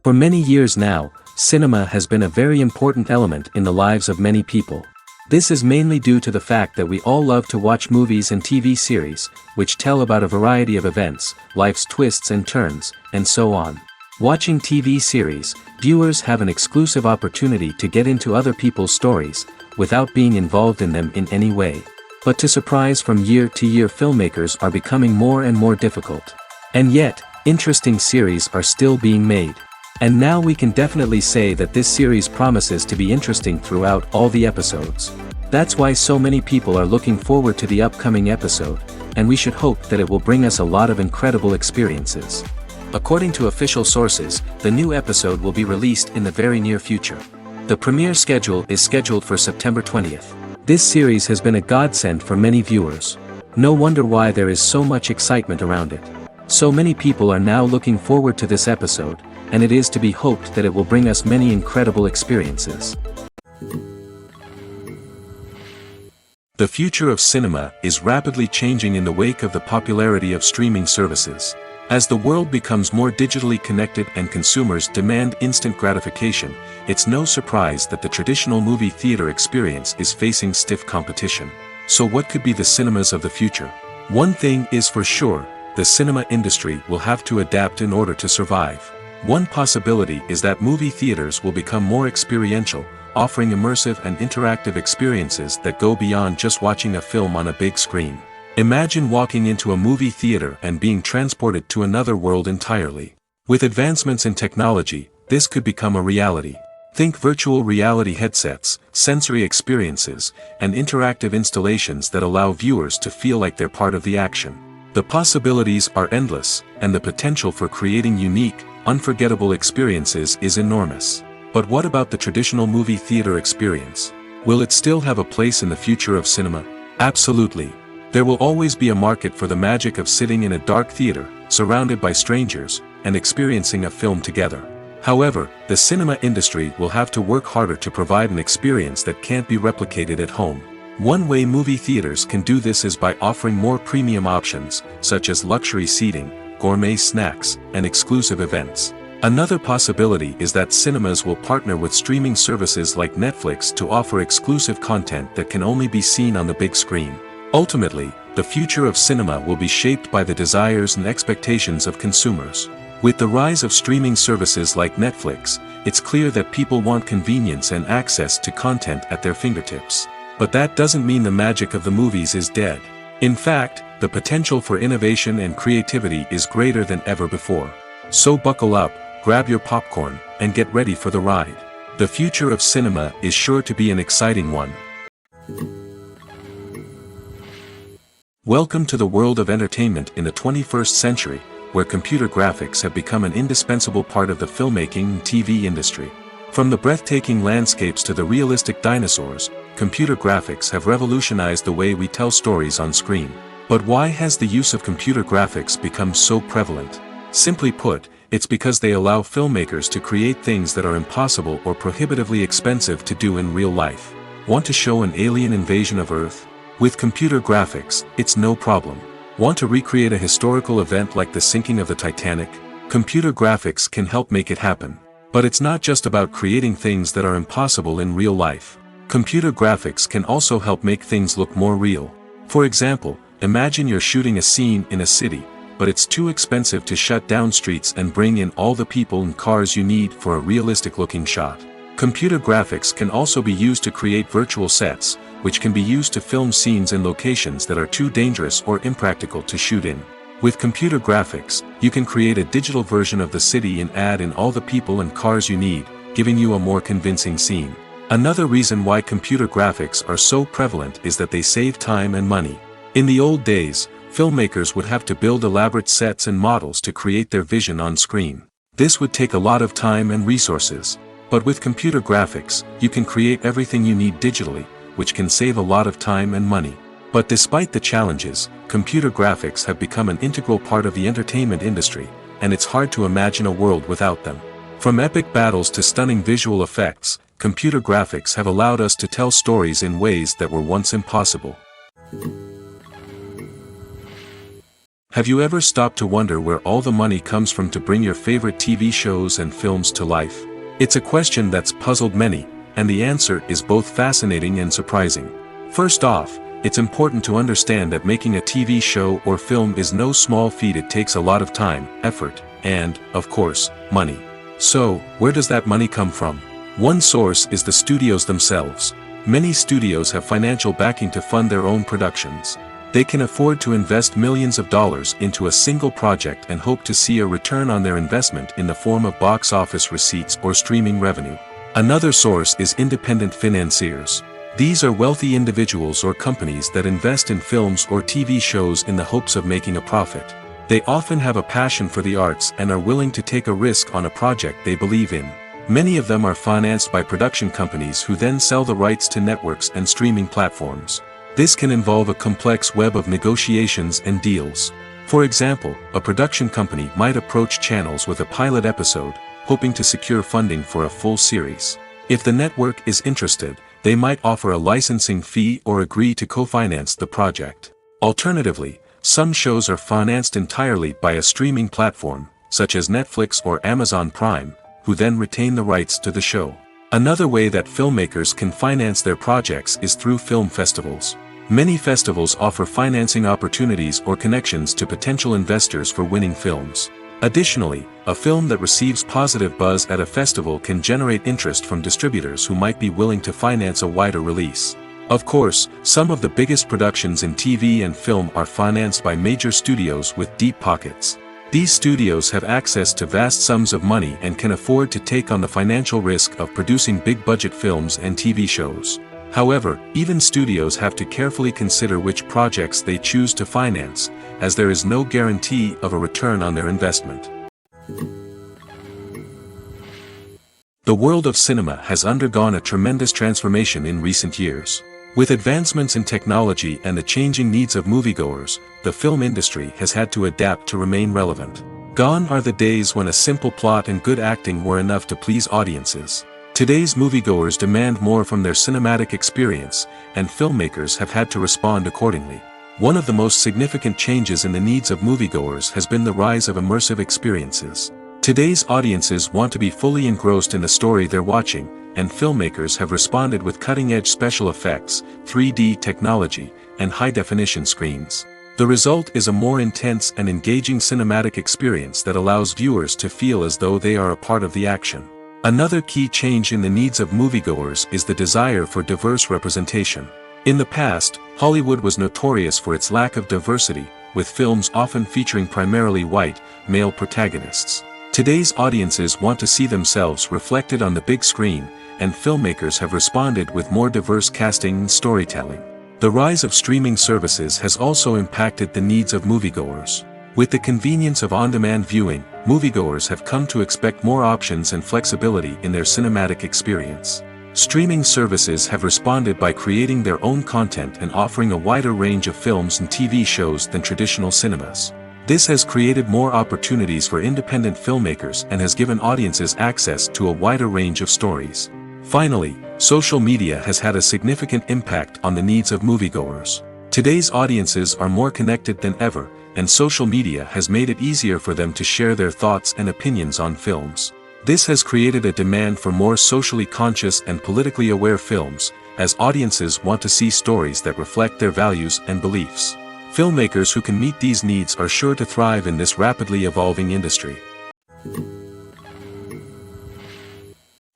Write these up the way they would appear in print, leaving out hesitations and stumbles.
For many years now, cinema has been a very important element in the lives of many people. This is mainly due to the fact that we all love to watch movies and TV series, which tell about a variety of events, life's twists and turns, and so on. Watching TV series, viewers have an exclusive opportunity to get into other people's stories, without being involved in them in any way. But to surprise from year to year, filmmakers are becoming more and more difficult. And yet, interesting series are still being made. And now we can definitely say that this series promises to be interesting throughout all the episodes. That's why so many people are looking forward to the upcoming episode, and we should hope that it will bring us a lot of incredible experiences. According to official sources, the new episode will be released in the very near future. The premiere schedule is scheduled for September 20th. This series has been a godsend for many viewers. No wonder why there is so much excitement around it. So many people are now looking forward to this episode, and it is to be hoped that it will bring us many incredible experiences. The future of cinema is rapidly changing in the wake of the popularity of streaming services. As the world becomes more digitally connected and consumers demand instant gratification, it's no surprise that the traditional movie theater experience is facing stiff competition. So what could be the cinemas of the future? One thing is for sure, the cinema industry will have to adapt in order to survive. One possibility is that movie theaters will become more experiential, offering immersive and interactive experiences that go beyond just watching a film on a big screen. Imagine walking into a movie theater and being transported to another world entirely. With advancements in technology, this could become a reality. Think virtual reality headsets, sensory experiences, and interactive installations that allow viewers to feel like they're part of the action. The possibilities are endless, and the potential for creating unique, unforgettable experiences is enormous. But what about the traditional movie theater experience? Will it still have a place in the future of cinema? Absolutely. There will always be a market for the magic of sitting in a dark theater, surrounded by strangers, and experiencing a film together. However, the cinema industry will have to work harder to provide an experience that can't be replicated at home. One way movie theaters can do this is by offering more premium options, such as luxury seating, gourmet snacks, and exclusive events. Another possibility is that cinemas will partner with streaming services like Netflix to offer exclusive content that can only be seen on the big screen. Ultimately, the future of cinema will be shaped by the desires and expectations of consumers. With the rise of streaming services like Netflix, it's clear that people want convenience and access to content at their fingertips. But that doesn't mean the magic of the movies is dead. In fact, the potential for innovation and creativity is greater than ever before. So buckle up, grab your popcorn, and get ready for the ride. The future of cinema is sure to be an exciting one. Welcome to the world of entertainment in the 21st century, where computer graphics have become an indispensable part of the filmmaking and TV industry. From the breathtaking landscapes to the realistic dinosaurs, computer graphics have revolutionized the way we tell stories on screen. But why has the use of computer graphics become so prevalent? Simply put, it's because they allow filmmakers to create things that are impossible or prohibitively expensive to do in real life. Want to show an alien invasion of Earth? With computer graphics, it's no problem. Want to recreate a historical event like the sinking of the Titanic? Computer graphics can help make it happen. But it's not just about creating things that are impossible in real life. Computer graphics can also help make things look more real. For example, imagine you're shooting a scene in a city, but it's too expensive to shut down streets and bring in all the people and cars you need for a realistic-looking shot. Computer graphics can also be used to create virtual sets, which can be used to film scenes in locations that are too dangerous or impractical to shoot in. With computer graphics, you can create a digital version of the city and add in all the people and cars you need, giving you a more convincing scene. Another reason why computer graphics are so prevalent is that they save time and money. In the old days, filmmakers would have to build elaborate sets and models to create their vision on screen. This would take a lot of time and resources. But with computer graphics, you can create everything you need digitally, which can save a lot of time and money. But despite the challenges, computer graphics have become an integral part of the entertainment industry, and it's hard to imagine a world without them. From epic battles to stunning visual effects, computer graphics have allowed us to tell stories in ways that were once impossible. Have you ever stopped to wonder where all the money comes from to bring your favorite TV shows and films to life? It's a question that's puzzled many, and the answer is both fascinating and surprising. First off, it's important to understand that making a TV show or film is no small feat. It takes a lot of time, effort, and, of course, money. So, where does that money come from? One source is the studios themselves. Many studios have financial backing to fund their own productions. They can afford to invest millions of dollars into a single project and hope to see a return on their investment in the form of box office receipts or streaming revenue. Another source is independent financiers. These are wealthy individuals or companies that invest in films or TV shows in the hopes of making a profit. They often have a passion for the arts and are willing to take a risk on a project they believe in. Many of them are financed by production companies who then sell the rights to networks and streaming platforms. This can involve a complex web of negotiations and deals. For example, a production company might approach channels with a pilot episode, hoping to secure funding for a full series. If the network is interested, they might offer a licensing fee or agree to co-finance the project. Alternatively, some shows are financed entirely by a streaming platform, such as Netflix or Amazon Prime, who then retain the rights to the show. Another way that filmmakers can finance their projects is through film festivals. Many festivals offer financing opportunities or connections to potential investors for winning films. Additionally, a film that receives positive buzz at a festival can generate interest from distributors who might be willing to finance a wider release. Of course, some of the biggest productions in TV and film are financed by major studios with deep pockets. These studios have access to vast sums of money and can afford to take on the financial risk of producing big-budget films and TV shows. However, even studios have to carefully consider which projects they choose to finance, as there is no guarantee of a return on their investment. The world of cinema has undergone a tremendous transformation in recent years. With advancements in technology and the changing needs of moviegoers, the film industry has had to adapt to remain relevant. Gone are the days when a simple plot and good acting were enough to please audiences. Today's moviegoers demand more from their cinematic experience, and filmmakers have had to respond accordingly. One of the most significant changes in the needs of moviegoers has been the rise of immersive experiences. Today's audiences want to be fully engrossed in the story they're watching, and filmmakers have responded with cutting-edge special effects, 3D technology, and high-definition screens. The result is a more intense and engaging cinematic experience that allows viewers to feel as though they are a part of the action. Another key change in the needs of moviegoers is the desire for diverse representation. In the past, Hollywood was notorious for its lack of diversity, with films often featuring primarily white, male protagonists. Today's audiences want to see themselves reflected on the big screen, and filmmakers have responded with more diverse casting and storytelling. The rise of streaming services has also impacted the needs of moviegoers. With the convenience of on-demand viewing, moviegoers have come to expect more options and flexibility in their cinematic experience. Streaming services have responded by creating their own content and offering a wider range of films and TV shows than traditional cinemas. This has created more opportunities for independent filmmakers and has given audiences access to a wider range of stories. Finally, social media has had a significant impact on the needs of moviegoers. Today's audiences are more connected than ever, and social media has made it easier for them to share their thoughts and opinions on films. This has created a demand for more socially conscious and politically aware films, as audiences want to see stories that reflect their values and beliefs. Filmmakers who can meet these needs are sure to thrive in this rapidly evolving industry.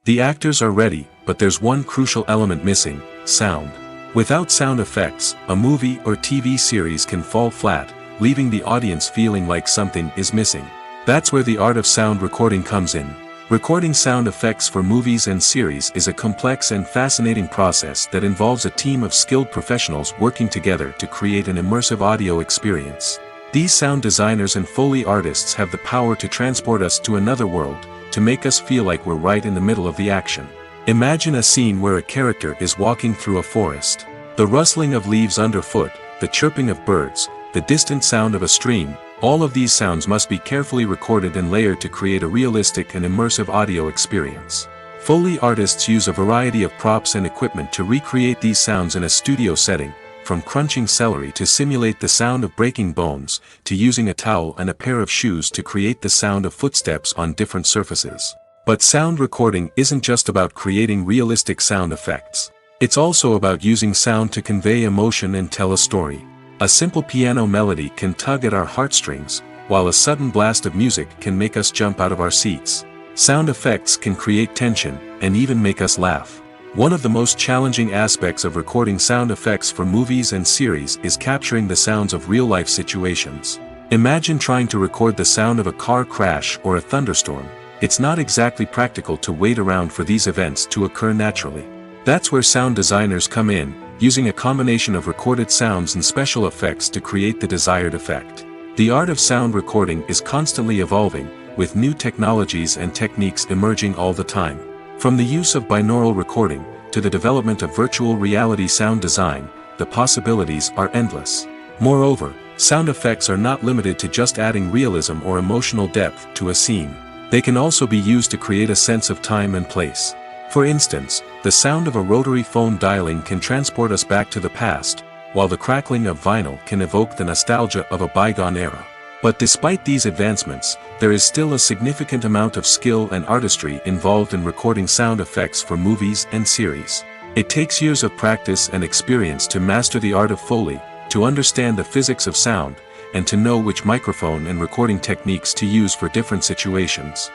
The actors are ready, but there's one crucial element missing: sound. Without sound effects, a movie or TV series can fall flat, leaving the audience feeling like something is missing. That's where the art of sound recording comes in. Recording sound effects for movies and series is a complex and fascinating process that involves a team of skilled professionals working together to create an immersive audio experience. These sound designers and Foley artists have the power to transport us to another world, to make us feel like we're right in the middle of the action. Imagine a scene where a character is walking through a forest. The rustling of leaves underfoot, the chirping of birds, the distant sound of a stream, all of these sounds must be carefully recorded and layered to create a realistic and immersive audio experience. Foley artists use a variety of props and equipment to recreate these sounds in a studio setting, from crunching celery to simulate the sound of breaking bones, to using a towel and a pair of shoes to create the sound of footsteps on different surfaces. But sound recording isn't just about creating realistic sound effects. It's also about using sound to convey emotion and tell a story. A simple piano melody can tug at our heartstrings, while a sudden blast of music can make us jump out of our seats. Sound effects can create tension, and even make us laugh. One of the most challenging aspects of recording sound effects for movies and series is capturing the sounds of real-life situations. Imagine trying to record the sound of a car crash or a thunderstorm. It's not exactly practical to wait around for these events to occur naturally. That's where sound designers come in, using a combination of recorded sounds and special effects to create the desired effect. The art of sound recording is constantly evolving, with new technologies and techniques emerging all the time. From the use of binaural recording, to the development of virtual reality sound design, the possibilities are endless. Moreover, sound effects are not limited to just adding realism or emotional depth to a scene. They can also be used to create a sense of time and place. For instance, the sound of a rotary phone dialing can transport us back to the past, while the crackling of vinyl can evoke the nostalgia of a bygone era. But despite these advancements, there is still a significant amount of skill and artistry involved in recording sound effects for movies and series. It takes years of practice and experience to master the art of Foley, to understand the physics of sound, and to know which microphone and recording techniques to use for different situations.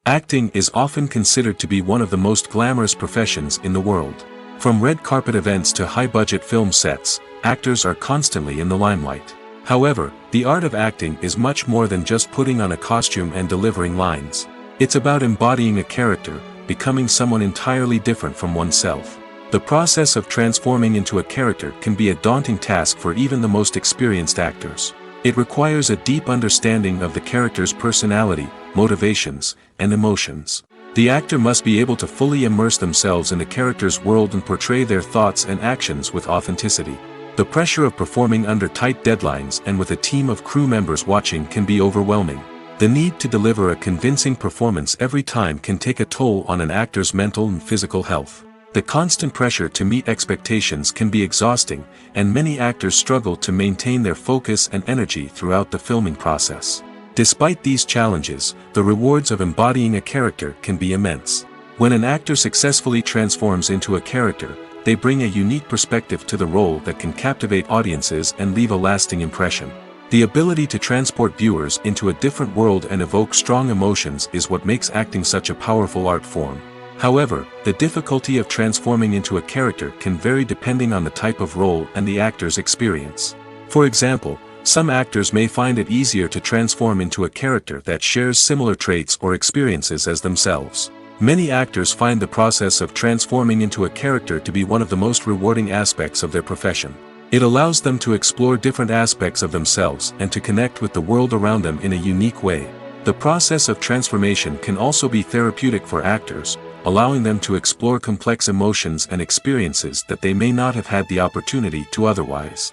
Acting is often considered to be one of the most glamorous professions in the world. From red carpet events to high-budget film sets, actors are constantly in the limelight. However, the art of acting is much more than just putting on a costume and delivering lines. It's about embodying a character, becoming someone entirely different from oneself. The process of transforming into a character can be a daunting task for even the most experienced actors. It requires a deep understanding of the character's personality, motivations, and emotions. The actor must be able to fully immerse themselves in the character's world and portray their thoughts and actions with authenticity. The pressure of performing under tight deadlines and with a team of crew members watching can be overwhelming. The need to deliver a convincing performance every time can take a toll on an actor's mental and physical health. The constant pressure to meet expectations can be exhausting, and many actors struggle to maintain their focus and energy throughout the filming process. Despite these challenges, the rewards of embodying a character can be immense. When an actor successfully transforms into a character, they bring a unique perspective to the role that can captivate audiences and leave a lasting impression. The ability to transport viewers into a different world and evoke strong emotions is what makes acting such a powerful art form. However, the difficulty of transforming into a character can vary depending on the type of role and the actor's experience. For example, some actors may find it easier to transform into a character that shares similar traits or experiences as themselves. Many actors find the process of transforming into a character to be one of the most rewarding aspects of their profession. It allows them to explore different aspects of themselves and to connect with the world around them in a unique way. The process of transformation can also be therapeutic for actors, allowing them to explore complex emotions and experiences that they may not have had the opportunity to otherwise.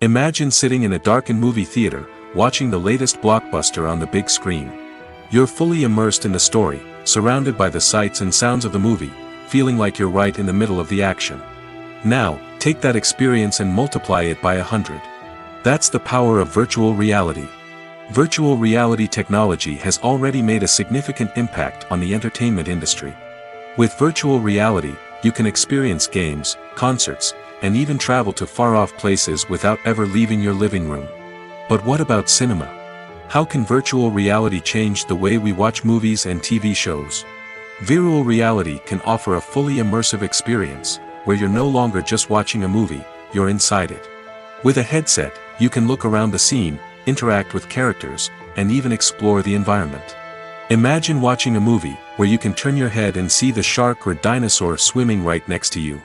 Imagine sitting in a darkened movie theater, watching the latest blockbuster on the big screen. You're fully immersed in the story, surrounded by the sights and sounds of the movie, feeling like you're right in the middle of the action. Now, take that experience and multiply it by 100. That's the power of virtual reality. Virtual reality technology has already made a significant impact on the entertainment industry. With virtual reality, you can experience games, concerts, and even travel to far-off places without ever leaving your living room. But what about cinema? How can virtual reality change the way we watch movies and TV shows? Virtual reality can offer a fully immersive experience, where you're no longer just watching a movie, you're inside it. With a headset, you can look around the scene, interact with characters, and even explore the environment. Imagine watching a movie where you can turn your head and see the shark or dinosaur swimming right next to you.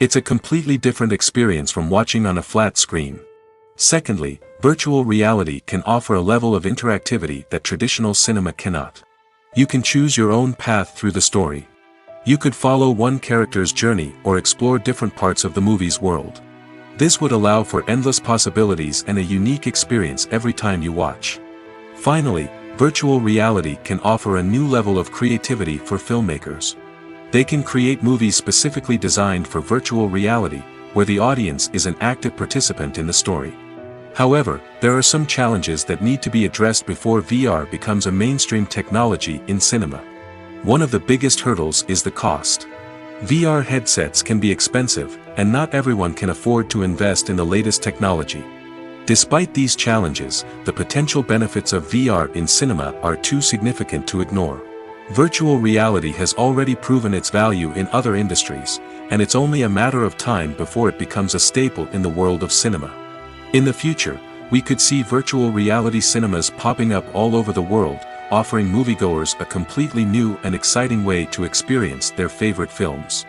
It's a completely different experience from watching on a flat screen. Secondly, virtual reality can offer a level of interactivity that traditional cinema cannot. You can choose your own path through the story. You could follow one character's journey or explore different parts of the movie's world. This would allow for endless possibilities and a unique experience every time you watch. Finally, Virtual reality can offer a new level of creativity for filmmakers. They can create movies specifically designed for virtual reality, where the audience is an active participant in the story. However, there are some challenges that need to be addressed before VR becomes a mainstream technology in cinema. One of the biggest hurdles is the cost. VR headsets can be expensive, and not everyone can afford to invest in the latest technology. Despite these challenges, the potential benefits of VR in cinema are too significant to ignore. Virtual reality has already proven its value in other industries, and it's only a matter of time before it becomes a staple in the world of cinema. In the future, we could see virtual reality cinemas popping up all over the world, offering moviegoers a completely new and exciting way to experience their favorite films.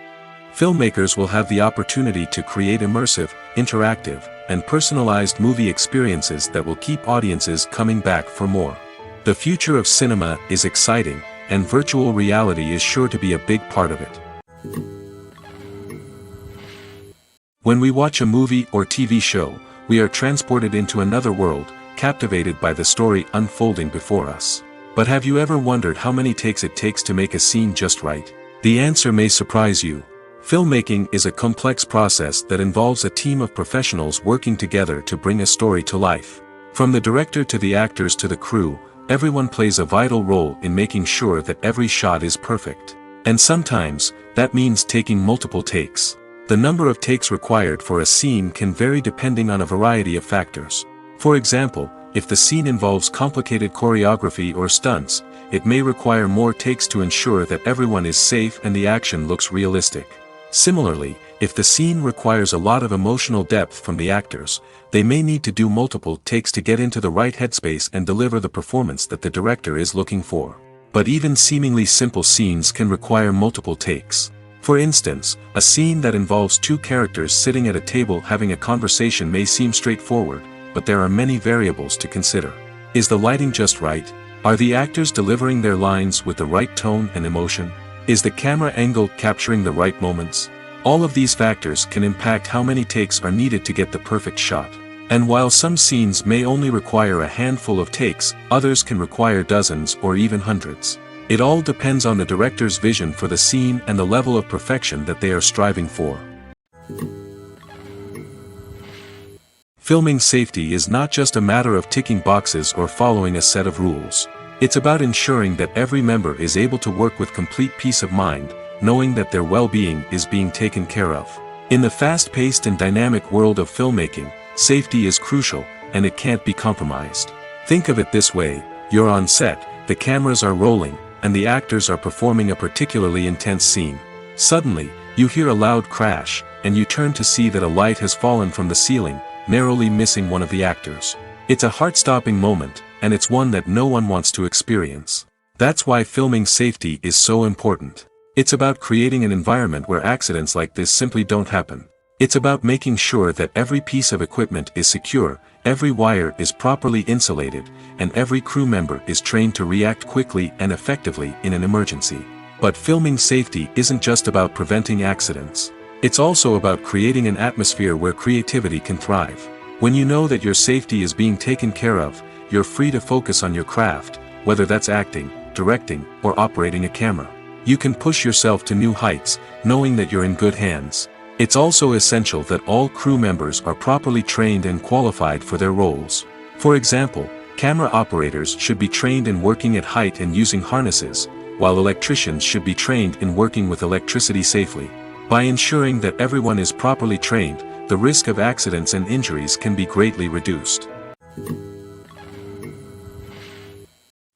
Filmmakers will have the opportunity to create immersive, interactive, and personalized movie experiences that will keep audiences coming back for more. The future of cinema is exciting, and virtual reality is sure to be a big part of it. When we watch a movie or TV show, we are transported into another world, captivated by the story unfolding before us. But have you ever wondered how many takes it takes to make a scene just right? The answer may surprise you. Filmmaking is a complex process that involves a team of professionals working together to bring a story to life. From the director to the actors to the crew, everyone plays a vital role in making sure that every shot is perfect. And sometimes, that means taking multiple takes. The number of takes required for a scene can vary depending on a variety of factors. For example, if the scene involves complicated choreography or stunts, it may require more takes to ensure that everyone is safe and the action looks realistic. Similarly, if the scene requires a lot of emotional depth from the actors, they may need to do multiple takes to get into the right headspace and deliver the performance that the director is looking for. But even seemingly simple scenes can require multiple takes. For instance, a scene that involves two characters sitting at a table having a conversation may seem straightforward, but there are many variables to consider. Is the lighting just right? Are the actors delivering their lines with the right tone and emotion? Is the camera angle capturing the right moments? All of these factors can impact how many takes are needed to get the perfect shot. And while some scenes may only require a handful of takes, others can require dozens or even hundreds. It all depends on the director's vision for the scene and the level of perfection that they are striving for. Filming safety is not just a matter of ticking boxes or following a set of rules. It's about ensuring that every member is able to work with complete peace of mind, knowing that their well-being is being taken care of. In the fast-paced and dynamic world of filmmaking, safety is crucial, and it can't be compromised. Think of it this way: you're on set, the cameras are rolling, and the actors are performing a particularly intense scene. Suddenly, you hear a loud crash, and you turn to see that a light has fallen from the ceiling, narrowly missing one of the actors. It's a heart-stopping moment, and it's one that no one wants to experience. That's why filming safety is so important. It's about creating an environment where accidents like this simply don't happen. It's about making sure that every piece of equipment is secure, every wire is properly insulated, and every crew member is trained to react quickly and effectively in an emergency. But filming safety isn't just about preventing accidents. It's also about creating an atmosphere where creativity can thrive. When you know that your safety is being taken care of, you're free to focus on your craft, whether that's acting, directing, or operating a camera. You can push yourself to new heights, knowing that you're in good hands. It's also essential that all crew members are properly trained and qualified for their roles. For example, camera operators should be trained in working at height and using harnesses, while electricians should be trained in working with electricity safely. By ensuring that everyone is properly trained, the risk of accidents and injuries can be greatly reduced.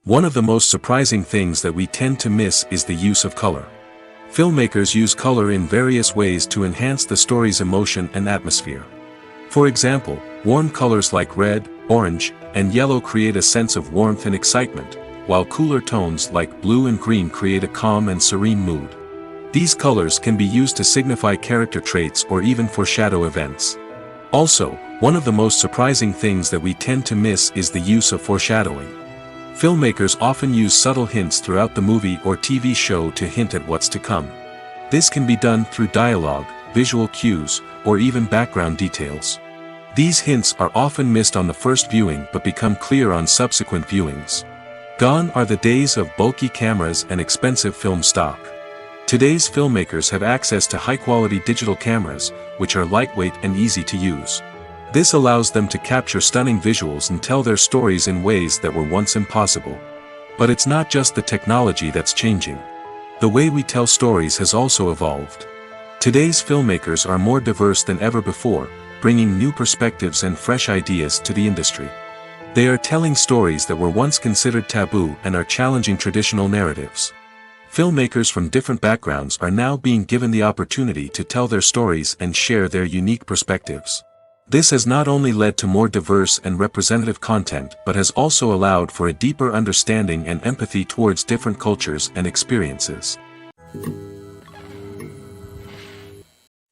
One of the most surprising things that we tend to miss is the use of color. Filmmakers use color in various ways to enhance the story's emotion and atmosphere. For example, warm colors like red, orange, and yellow create a sense of warmth and excitement, while cooler tones like blue and green create a calm and serene mood. These colors can be used to signify character traits or even foreshadow events. Also, one of the most surprising things that we tend to miss is the use of foreshadowing. Filmmakers often use subtle hints throughout the movie or TV show to hint at what's to come. This can be done through dialogue, visual cues, or even background details. These hints are often missed on the first viewing but become clear on subsequent viewings. Gone are the days of bulky cameras and expensive film stock. Today's filmmakers have access to high-quality digital cameras, which are lightweight and easy to use. This allows them to capture stunning visuals and tell their stories in ways that were once impossible. But it's not just the technology that's changing. The way we tell stories has also evolved. Today's filmmakers are more diverse than ever before, bringing new perspectives and fresh ideas to the industry. They are telling stories that were once considered taboo and are challenging traditional narratives. Filmmakers from different backgrounds are now being given the opportunity to tell their stories and share their unique perspectives. This has not only led to more diverse and representative content but has also allowed for a deeper understanding and empathy towards different cultures and experiences.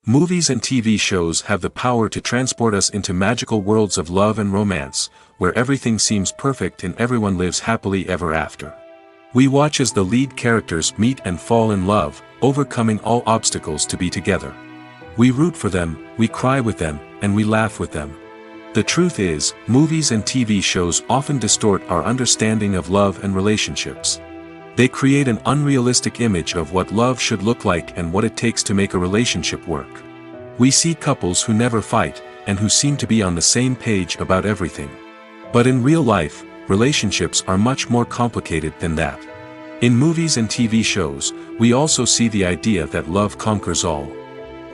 Movies and TV shows have the power to transport us into magical worlds of love and romance, where everything seems perfect and everyone lives happily ever after. We watch as the lead characters meet and fall in love, overcoming all obstacles to be together. We root for them, we cry with them, and we laugh with them. The truth is, movies and TV shows often distort our understanding of love and relationships. They create an unrealistic image of what love should look like and what it takes to make a relationship work. We see couples who never fight, and who seem to be on the same page about everything. But in real life, relationships are much more complicated than that. In movies and TV shows, we also see the idea that love conquers all.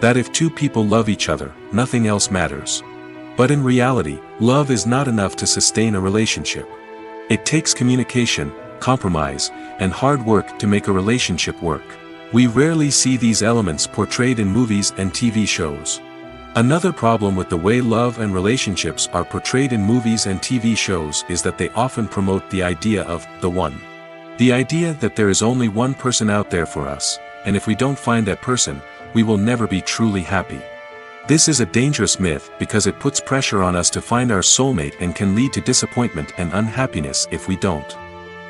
That if two people love each other, nothing else matters. But in reality, love is not enough to sustain a relationship. It takes communication, compromise, and hard work to make a relationship work. We rarely see these elements portrayed in movies and TV shows. Another problem with the way love and relationships are portrayed in movies and TV shows is that they often promote the idea of the one. The idea that there is only one person out there for us, and if we don't find that person, we will never be truly happy. This is a dangerous myth because it puts pressure on us to find our soulmate and can lead to disappointment and unhappiness if we don't.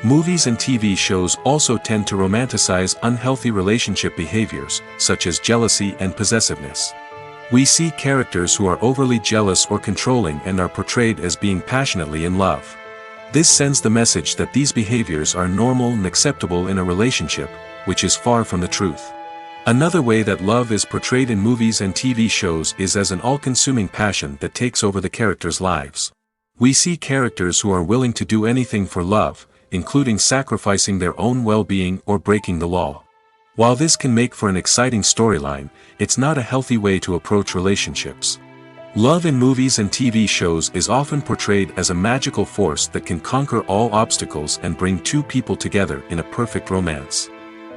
Movies and TV shows also tend to romanticize unhealthy relationship behaviors, such as jealousy and possessiveness. We see characters who are overly jealous or controlling and are portrayed as being passionately in love. This sends the message that these behaviors are normal and acceptable in a relationship, which is far from the truth. Another way that love is portrayed in movies and TV shows is as an all-consuming passion that takes over the characters' lives. We see characters who are willing to do anything for love, including sacrificing their own well-being or breaking the law. While this can make for an exciting storyline, it's not a healthy way to approach relationships. Love in movies and TV shows is often portrayed as a magical force that can conquer all obstacles and bring two people together in a perfect romance.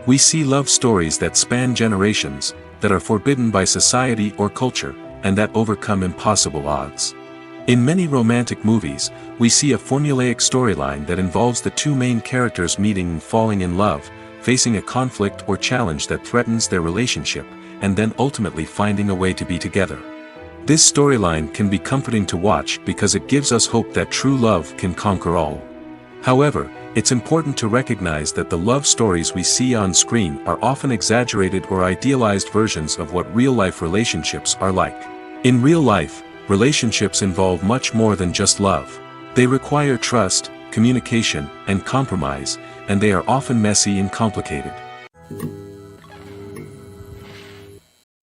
We see love stories that span generations, that are forbidden by society or culture, and that overcome impossible odds. In many romantic movies, we see a formulaic storyline that involves the two main characters meeting and falling in love, facing a conflict or challenge that threatens their relationship, and then ultimately finding a way to be together. This storyline can be comforting to watch because it gives us hope that true love can conquer all. However, it's important to recognize that the love stories we see on screen are often exaggerated or idealized versions of what real-life relationships are like. In real life, relationships involve much more than just love. They require trust, communication, and compromise, and they are often messy and complicated.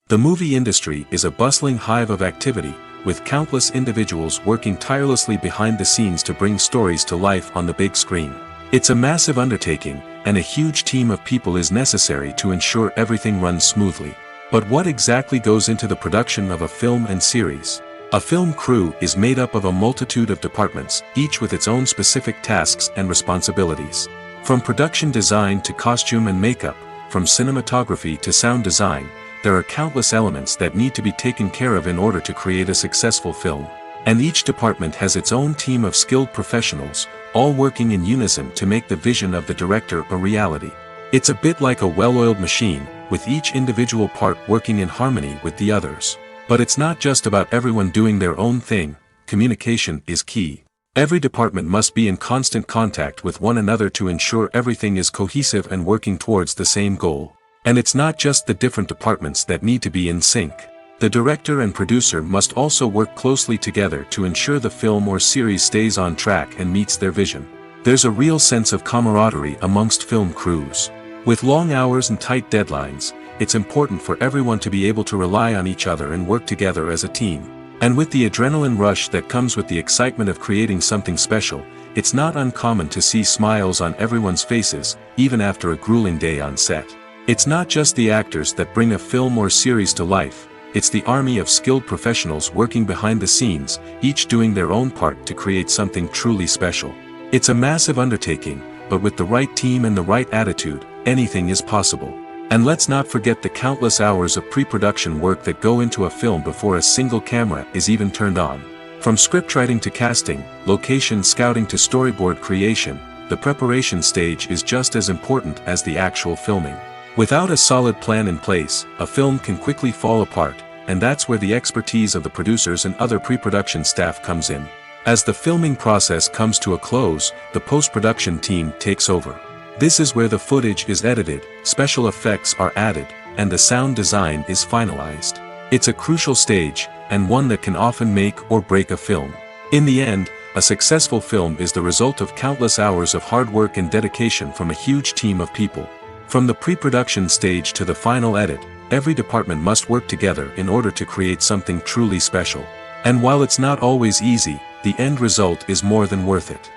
The movie industry is a bustling hive of activity, with countless individuals working tirelessly behind the scenes to bring stories to life on the big screen. It's a massive undertaking, and a huge team of people is necessary to ensure everything runs smoothly. But what exactly goes into the production of a film and series? A film crew is made up of a multitude of departments, each with its own specific tasks and responsibilities. From production design to costume and makeup, from cinematography to sound design, there are countless elements that need to be taken care of in order to create a successful film. And each department has its own team of skilled professionals, all working in unison to make the vision of the director a reality. It's a bit like a well-oiled machine, with each individual part working in harmony with the others. But it's not just about everyone doing their own thing. Communication is key. Every department must be in constant contact with one another to ensure everything is cohesive and working towards the same goal. And it's not just the different departments that need to be in sync. The director and producer must also work closely together to ensure the film or series stays on track and meets their vision. There's a real sense of camaraderie amongst film crews. With long hours and tight deadlines, it's important for everyone to be able to rely on each other and work together as a team. And with the adrenaline rush that comes with the excitement of creating something special, it's not uncommon to see smiles on everyone's faces, even after a grueling day on set. It's not just the actors that bring a film or series to life, it's the army of skilled professionals working behind the scenes, each doing their own part to create something truly special. It's a massive undertaking, but with the right team and the right attitude, anything is possible. And let's not forget the countless hours of pre-production work that go into a film before a single camera is even turned on. From scriptwriting to casting, location scouting to storyboard creation, the preparation stage is just as important as the actual filming. Without a solid plan in place, a film can quickly fall apart, and that's where the expertise of the producers and other pre-production staff comes in. As the filming process comes to a close, the post-production team takes over. This is where the footage is edited, special effects are added, and the sound design is finalized. It's a crucial stage, and one that can often make or break a film. In the end, a successful film is the result of countless hours of hard work and dedication from a huge team of people. From the pre-production stage to the final edit, every department must work together in order to create something truly special. And while it's not always easy, the end result is more than worth it.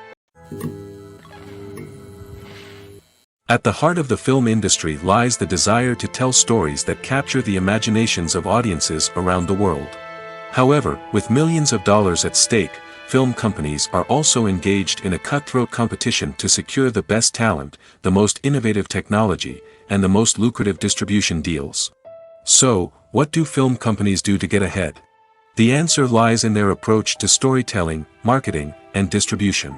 At the heart of the film industry lies the desire to tell stories that capture the imaginations of audiences around the world. However, with millions of dollars at stake, film companies are also engaged in a cutthroat competition to secure the best talent, the most innovative technology, and the most lucrative distribution deals. So, what do film companies do to get ahead? The answer lies in their approach to storytelling, marketing, and distribution.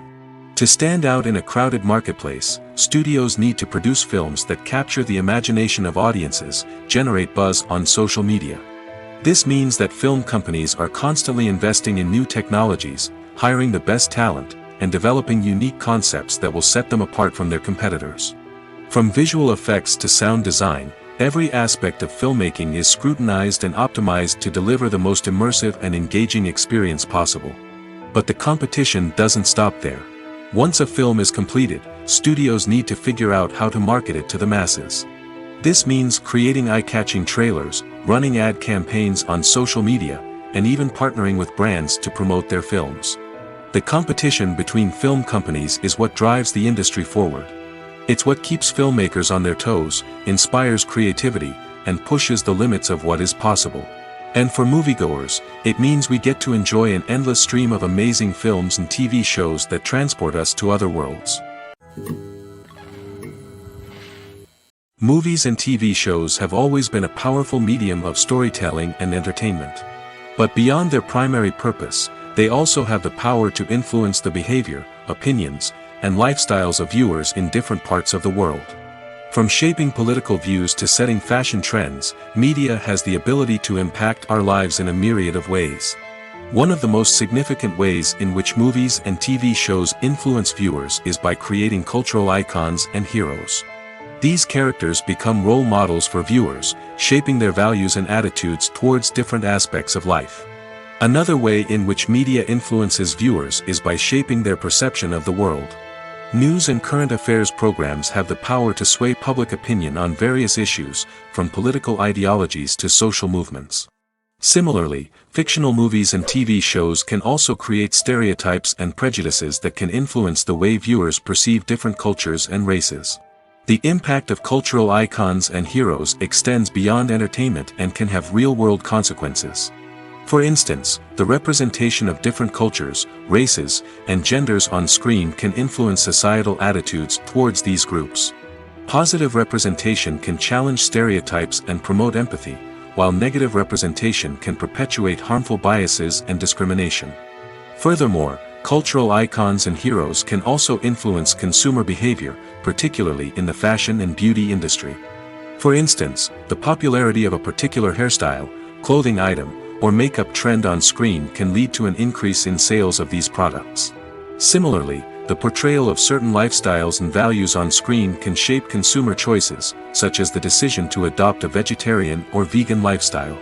To stand out in a crowded marketplace, studios need to produce films that capture the imagination of audiences, generate buzz on social media. This means that film companies are constantly investing in new technologies, hiring the best talent, and developing unique concepts that will set them apart from their competitors. From visual effects to sound design, every aspect of filmmaking is scrutinized and optimized to deliver the most immersive and engaging experience possible. But the competition doesn't stop there. Once a film is completed, studios need to figure out how to market it to the masses. This means creating eye-catching trailers, running ad campaigns on social media, and even partnering with brands to promote their films. The competition between film companies is what drives the industry forward. It's what keeps filmmakers on their toes, inspires creativity, and pushes the limits of what is possible. And for moviegoers, it means we get to enjoy an endless stream of amazing films and TV shows that transport us to other worlds. Movies and TV shows have always been a powerful medium of storytelling and entertainment. But beyond their primary purpose, they also have the power to influence the behavior, opinions, and lifestyles of viewers in different parts of the world. From shaping political views to setting fashion trends, media has the ability to impact our lives in a myriad of ways. One of the most significant ways in which movies and TV shows influence viewers is by creating cultural icons and heroes. These characters become role models for viewers, shaping their values and attitudes towards different aspects of life. Another way in which media influences viewers is by shaping their perception of the world. News and current affairs programs have the power to sway public opinion on various issues, from political ideologies to social movements. Similarly, fictional movies and TV shows can also create stereotypes and prejudices that can influence the way viewers perceive different cultures and races. The impact of cultural icons and heroes extends beyond entertainment and can have real-world consequences. For instance, the representation of different cultures, races, and genders on screen can influence societal attitudes towards these groups. Positive representation can challenge stereotypes and promote empathy, while negative representation can perpetuate harmful biases and discrimination. Furthermore, cultural icons and heroes can also influence consumer behavior, particularly in the fashion and beauty industry. For instance, the popularity of a particular hairstyle, clothing item, or makeup trend on screen can lead to an increase in sales of these products. Similarly, the portrayal of certain lifestyles and values on screen can shape consumer choices, such as the decision to adopt a vegetarian or vegan lifestyle.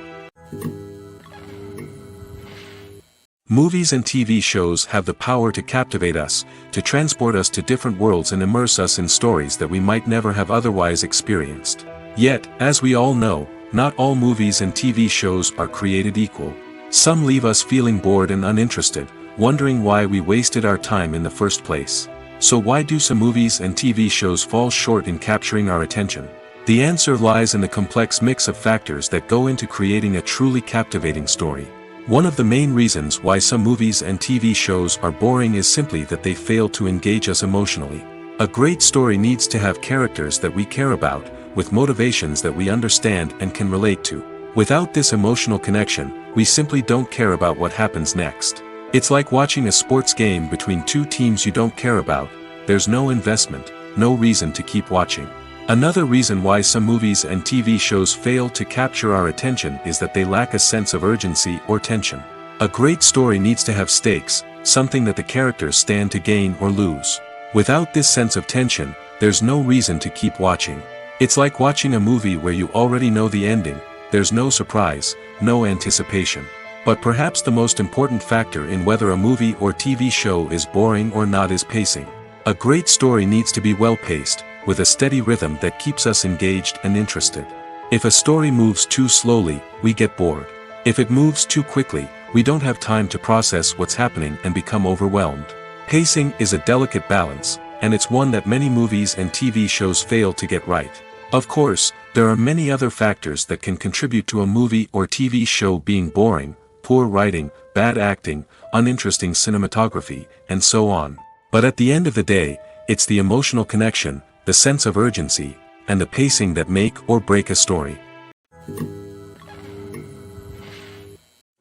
Movies and TV shows have the power to captivate us, to transport us to different worlds and immerse us in stories that we might never have otherwise experienced. Yet, as we all know, not all movies and TV shows are created equal. Some leave us feeling bored and uninterested, wondering why we wasted our time in the first place. So why do some movies and TV shows fall short in capturing our attention? The answer lies in the complex mix of factors that go into creating a truly captivating story. One of the main reasons why some movies and TV shows are boring is simply that they fail to engage us emotionally. A great story needs to have characters that we care about, with motivations that we understand and can relate to. Without this emotional connection, we simply don't care about what happens next. It's like watching a sports game between two teams you don't care about. There's no investment, no reason to keep watching. Another reason why some movies and TV shows fail to capture our attention is that they lack a sense of urgency or tension. A great story needs to have stakes, something that the characters stand to gain or lose. Without this sense of tension, there's no reason to keep watching. It's like watching a movie where you already know the ending. There's no surprise, no anticipation. But perhaps the most important factor in whether a movie or TV show is boring or not is pacing. A great story needs to be well-paced, with a steady rhythm that keeps us engaged and interested. If a story moves too slowly, we get bored. If it moves too quickly, we don't have time to process what's happening and become overwhelmed. Pacing is a delicate balance, and it's one that many movies and TV shows fail to get right. Of course, there are many other factors that can contribute to a movie or TV show being boring: poor writing, bad acting, uninteresting cinematography, and so on. But at the end of the day, it's the emotional connection, the sense of urgency, and the pacing that make or break a story.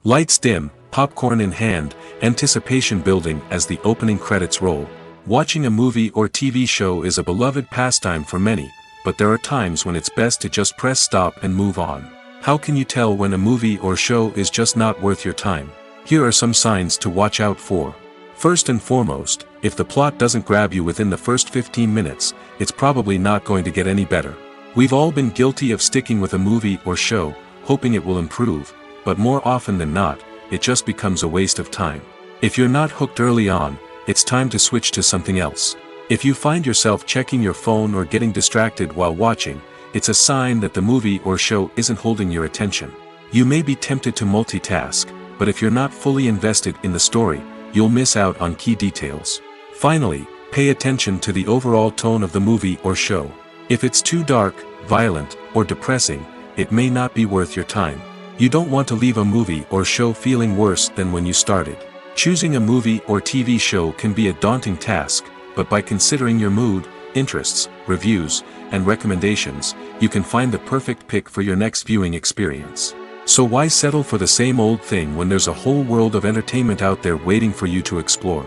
Lights dim, popcorn in hand, anticipation building as the opening credits roll. Watching a movie or TV show is a beloved pastime for many, but there are times when it's best to just press stop and move on. How can you tell when a movie or show is just not worth your time? Here are some signs to watch out for. First and foremost, if the plot doesn't grab you within the first 15 minutes, it's probably not going to get any better. We've all been guilty of sticking with a movie or show, hoping it will improve, but more often than not, it just becomes a waste of time. If you're not hooked early on, it's time to switch to something else. If you find yourself checking your phone or getting distracted while watching, it's a sign that the movie or show isn't holding your attention. You may be tempted to multitask, but if you're not fully invested in the story, you'll miss out on key details. Finally, pay attention to the overall tone of the movie or show. If it's too dark, violent, or depressing, it may not be worth your time. You don't want to leave a movie or show feeling worse than when you started. Choosing a movie or TV show can be a daunting task, but by considering your mood, interests, reviews, and recommendations, you can find the perfect pick for your next viewing experience. So why settle for the same old thing when there's a whole world of entertainment out there waiting for you to explore?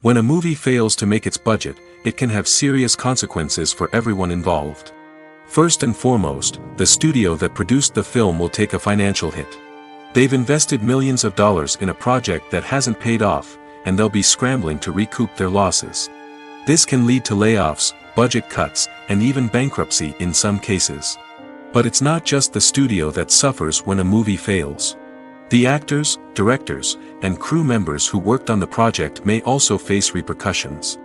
When a movie fails to make its budget, it can have serious consequences for everyone involved. First and foremost, the studio that produced the film will take a financial hit. They've invested millions of dollars in a project that hasn't paid off, and they'll be scrambling to recoup their losses. This can lead to layoffs, budget cuts, and even bankruptcy in some cases. But it's not just the studio that suffers when a movie fails. The actors, directors, and crew members who worked on the project may also face repercussions.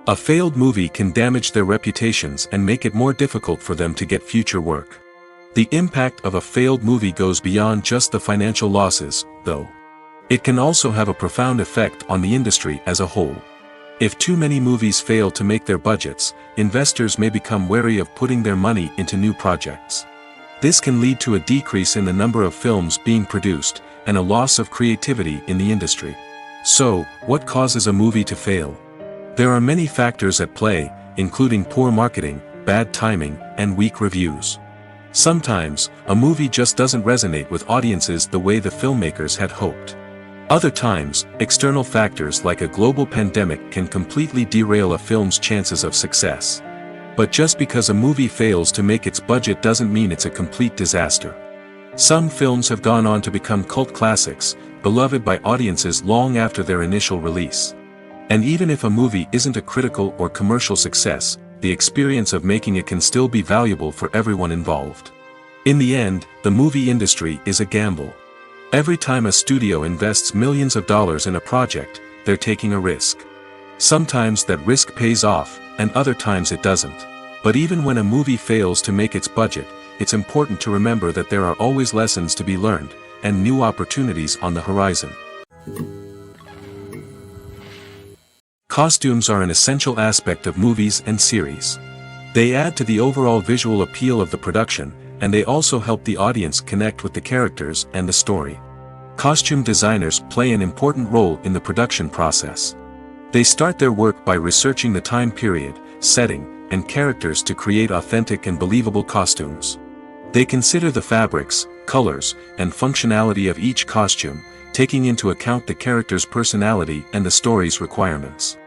A failed movie can damage their reputations and make it more difficult for them to get future work. The impact of a failed movie goes beyond just the financial losses, though. It can also have a profound effect on the industry as a whole. If too many movies fail to make their budgets, investors may become wary of putting their money into new projects. This can lead to a decrease in the number of films being produced, and a loss of creativity in the industry. So, what causes a movie to fail? There are many factors at play, including poor marketing, bad timing, and weak reviews. Sometimes, a movie just doesn't resonate with audiences the way the filmmakers had hoped. Other times, external factors like a global pandemic can completely derail a film's chances of success. But just because a movie fails to make its budget doesn't mean it's a complete disaster. Some films have gone on to become cult classics, beloved by audiences long after their initial release. And even if a movie isn't a critical or commercial success, the experience of making it can still be valuable for everyone involved. In the end, the movie industry is a gamble. Every time a studio invests millions of dollars in a project, they're taking a risk. Sometimes that risk pays off, and other times it doesn't. But even when a movie fails to make its budget, it's important to remember that there are always lessons to be learned, and new opportunities on the horizon. Costumes are an essential aspect of movies and series. They add to the overall visual appeal of the production, and they also help the audience connect with the characters and the story. Costume designers play an important role in the production process. They start their work by researching the time period, setting, and characters to create authentic and believable costumes. They consider the fabrics, colors, and functionality of each costume, taking into account the character's personality and the story's requirements.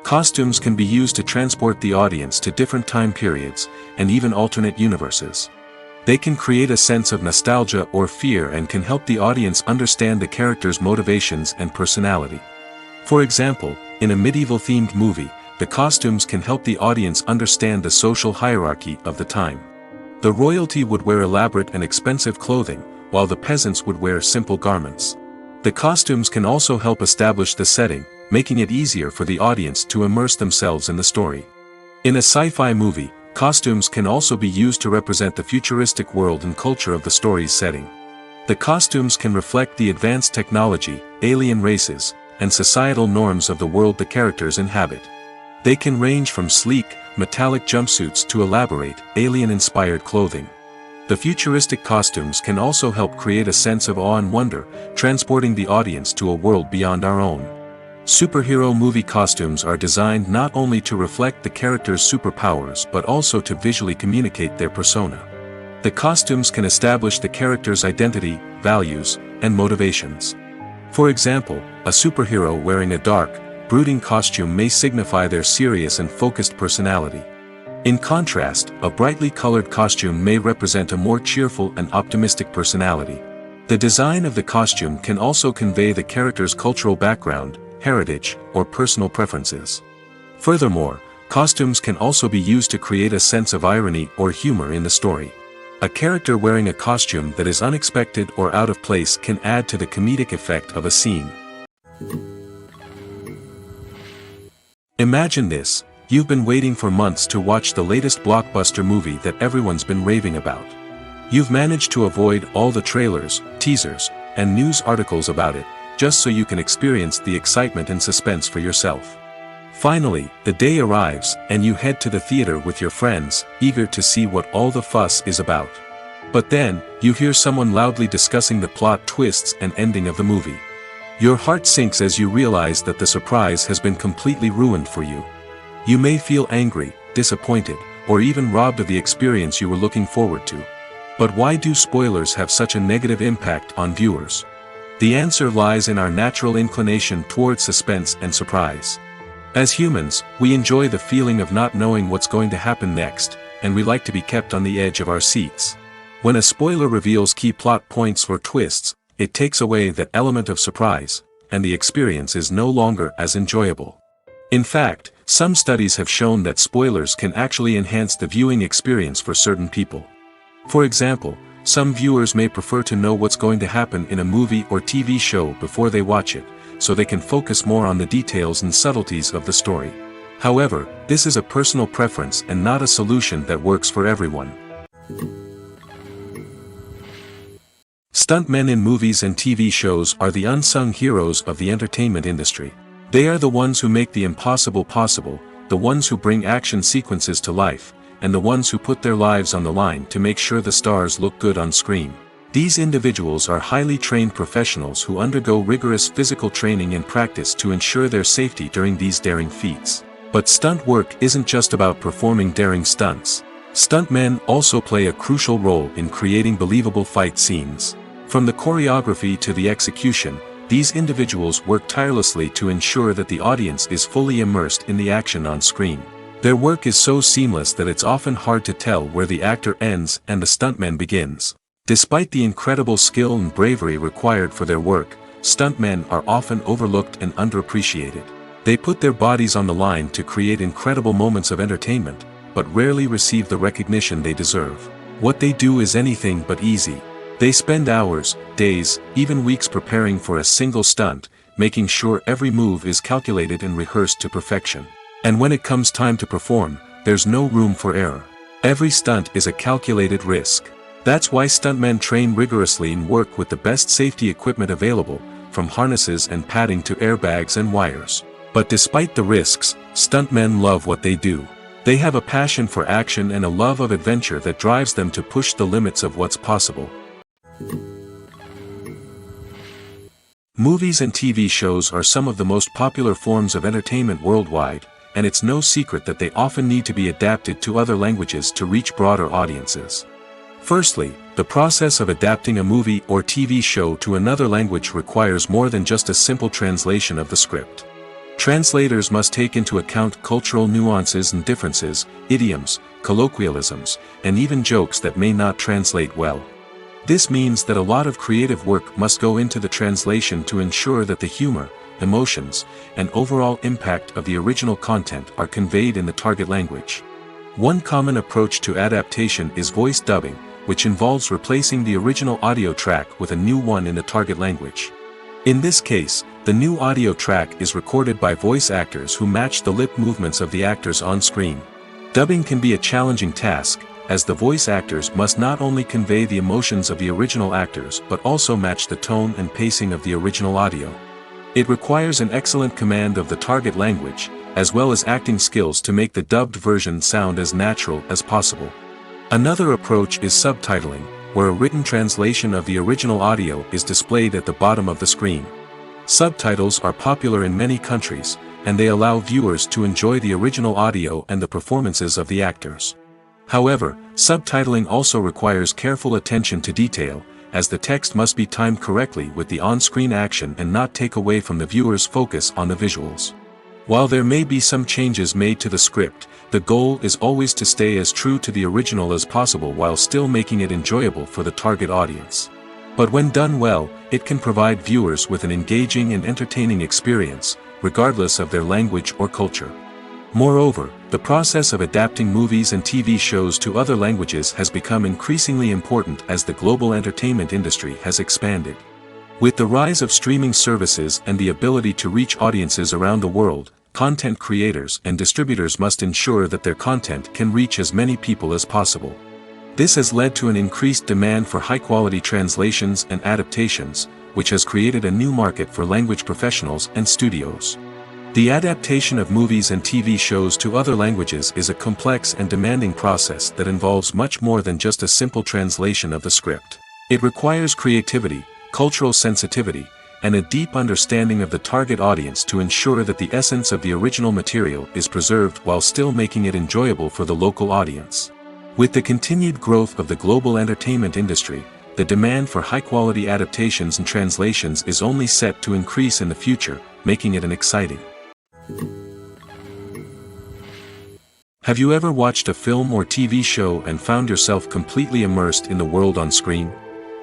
Costumes can be used to transport the audience to different time periods, and even alternate universes. They can create a sense of nostalgia or fear and can help the audience understand the character's motivations and personality. For example, in a medieval-themed movie, the costumes can help the audience understand the social hierarchy of the time. The royalty would wear elaborate and expensive clothing, while the peasants would wear simple garments. The costumes can also help establish the setting, making it easier for the audience to immerse themselves in the story. In a sci-fi movie, costumes can also be used to represent the futuristic world and culture of the story's setting. The costumes can reflect the advanced technology, alien races, and societal norms of the world the characters inhabit. They can range from sleek, metallic jumpsuits to elaborate, alien-inspired clothing. The futuristic costumes can also help create a sense of awe and wonder, transporting the audience to a world beyond our own. Superhero movie costumes are designed not only to reflect the character's superpowers but also to visually communicate their persona. The costumes can establish the character's identity, values, and motivations. For example, a superhero wearing a dark, brooding costume may signify their serious and focused personality. In contrast, a brightly colored costume may represent a more cheerful and optimistic personality. The design of the costume can also convey the character's cultural background, heritage, or personal preferences. Furthermore, costumes can also be used to create a sense of irony or humor in the story. A character wearing a costume that is unexpected or out of place can add to the comedic effect of a scene. Imagine this: you've been waiting for months to watch the latest blockbuster movie that everyone's been raving about. You've managed to avoid all the trailers, teasers, and news articles about it, just so you can experience the excitement and suspense for yourself. Finally, the day arrives, and you head to the theater with your friends, eager to see what all the fuss is about. But then, you hear someone loudly discussing the plot twists and ending of the movie. Your heart sinks as you realize that the surprise has been completely ruined for you. You may feel angry, disappointed, or even robbed of the experience you were looking forward to. But why do spoilers have such a negative impact on viewers? The answer lies in our natural inclination toward suspense and surprise. As humans, we enjoy the feeling of not knowing what's going to happen next, and we like to be kept on the edge of our seats. When a spoiler reveals key plot points or twists, it takes away that element of surprise, and the experience is no longer as enjoyable. In fact, some studies have shown that spoilers can actually enhance the viewing experience for certain people. For example, some viewers may prefer to know what's going to happen in a movie or TV show before they watch it, so they can focus more on the details and subtleties of the story. However, this is a personal preference and not a solution that works for everyone. Stuntmen in movies and TV shows are the unsung heroes of the entertainment industry. They are the ones who make the impossible possible, the ones who bring action sequences to life, and the ones who put their lives on the line to make sure the stars look good on screen. These individuals are highly trained professionals who undergo rigorous physical training and practice to ensure their safety during these daring feats. But stunt work isn't just about performing daring stunts. Stuntmen also play a crucial role in creating believable fight scenes. From the choreography to the execution, these individuals work tirelessly to ensure that the audience is fully immersed in the action on screen. Their work is so seamless that it's often hard to tell where the actor ends and the stuntman begins. Despite the incredible skill and bravery required for their work, stuntmen are often overlooked and underappreciated. They put their bodies on the line to create incredible moments of entertainment, but rarely receive the recognition they deserve. What they do is anything but easy. They spend hours, days, even weeks preparing for a single stunt, making sure every move is calculated and rehearsed to perfection. And when it comes time to perform, there's no room for error. Every stunt is a calculated risk. That's why stuntmen train rigorously and work with the best safety equipment available, from harnesses and padding to airbags and wires. But despite the risks, stuntmen love what they do. They have a passion for action and a love of adventure that drives them to push the limits of what's possible. Movies and TV shows are some of the most popular forms of entertainment worldwide, and it's no secret that they often need to be adapted to other languages to reach broader audiences. Firstly, the process of adapting a movie or TV show to another language requires more than just a simple translation of the script. Translators must take into account cultural nuances and differences, idioms, colloquialisms, and even jokes that may not translate well. This means that a lot of creative work must go into the translation to ensure that the humor, emotions, and overall impact of the original content are conveyed in the target language. One common approach to adaptation is voice dubbing, which involves replacing the original audio track with a new one in the target language. In this case, the new audio track is recorded by voice actors who match the lip movements of the actors on screen. Dubbing can be a challenging task, as the voice actors must not only convey the emotions of the original actors but also match the tone and pacing of the original audio. It requires an excellent command of the target language, as well as acting skills to make the dubbed version sound as natural as possible. Another approach is subtitling, where a written translation of the original audio is displayed at the bottom of the screen. Subtitles are popular in many countries, and they allow viewers to enjoy the original audio and the performances of the actors. However, subtitling also requires careful attention to detail, as the text must be timed correctly with the on-screen action and not take away from the viewer's focus on the visuals. While there may be some changes made to the script, the goal is always to stay as true to the original as possible while still making it enjoyable for the target audience. But when done well, it can provide viewers with an engaging and entertaining experience, regardless of their language or culture. Moreover, the process of adapting movies and TV shows to other languages has become increasingly important as the global entertainment industry has expanded. With the rise of streaming services and the ability to reach audiences around the world, content creators and distributors must ensure that their content can reach as many people as possible. This has led to an increased demand for high-quality translations and adaptations, which has created a new market for language professionals and studios. The adaptation of movies and TV shows to other languages is a complex and demanding process that involves much more than just a simple translation of the script. It requires creativity, cultural sensitivity, and a deep understanding of the target audience to ensure that the essence of the original material is preserved while still making it enjoyable for the local audience. With the continued growth of the global entertainment industry, the demand for high-quality adaptations and translations is only set to increase in the future, making it exciting. Have you ever watched a film or TV show and found yourself completely immersed in the world on screen?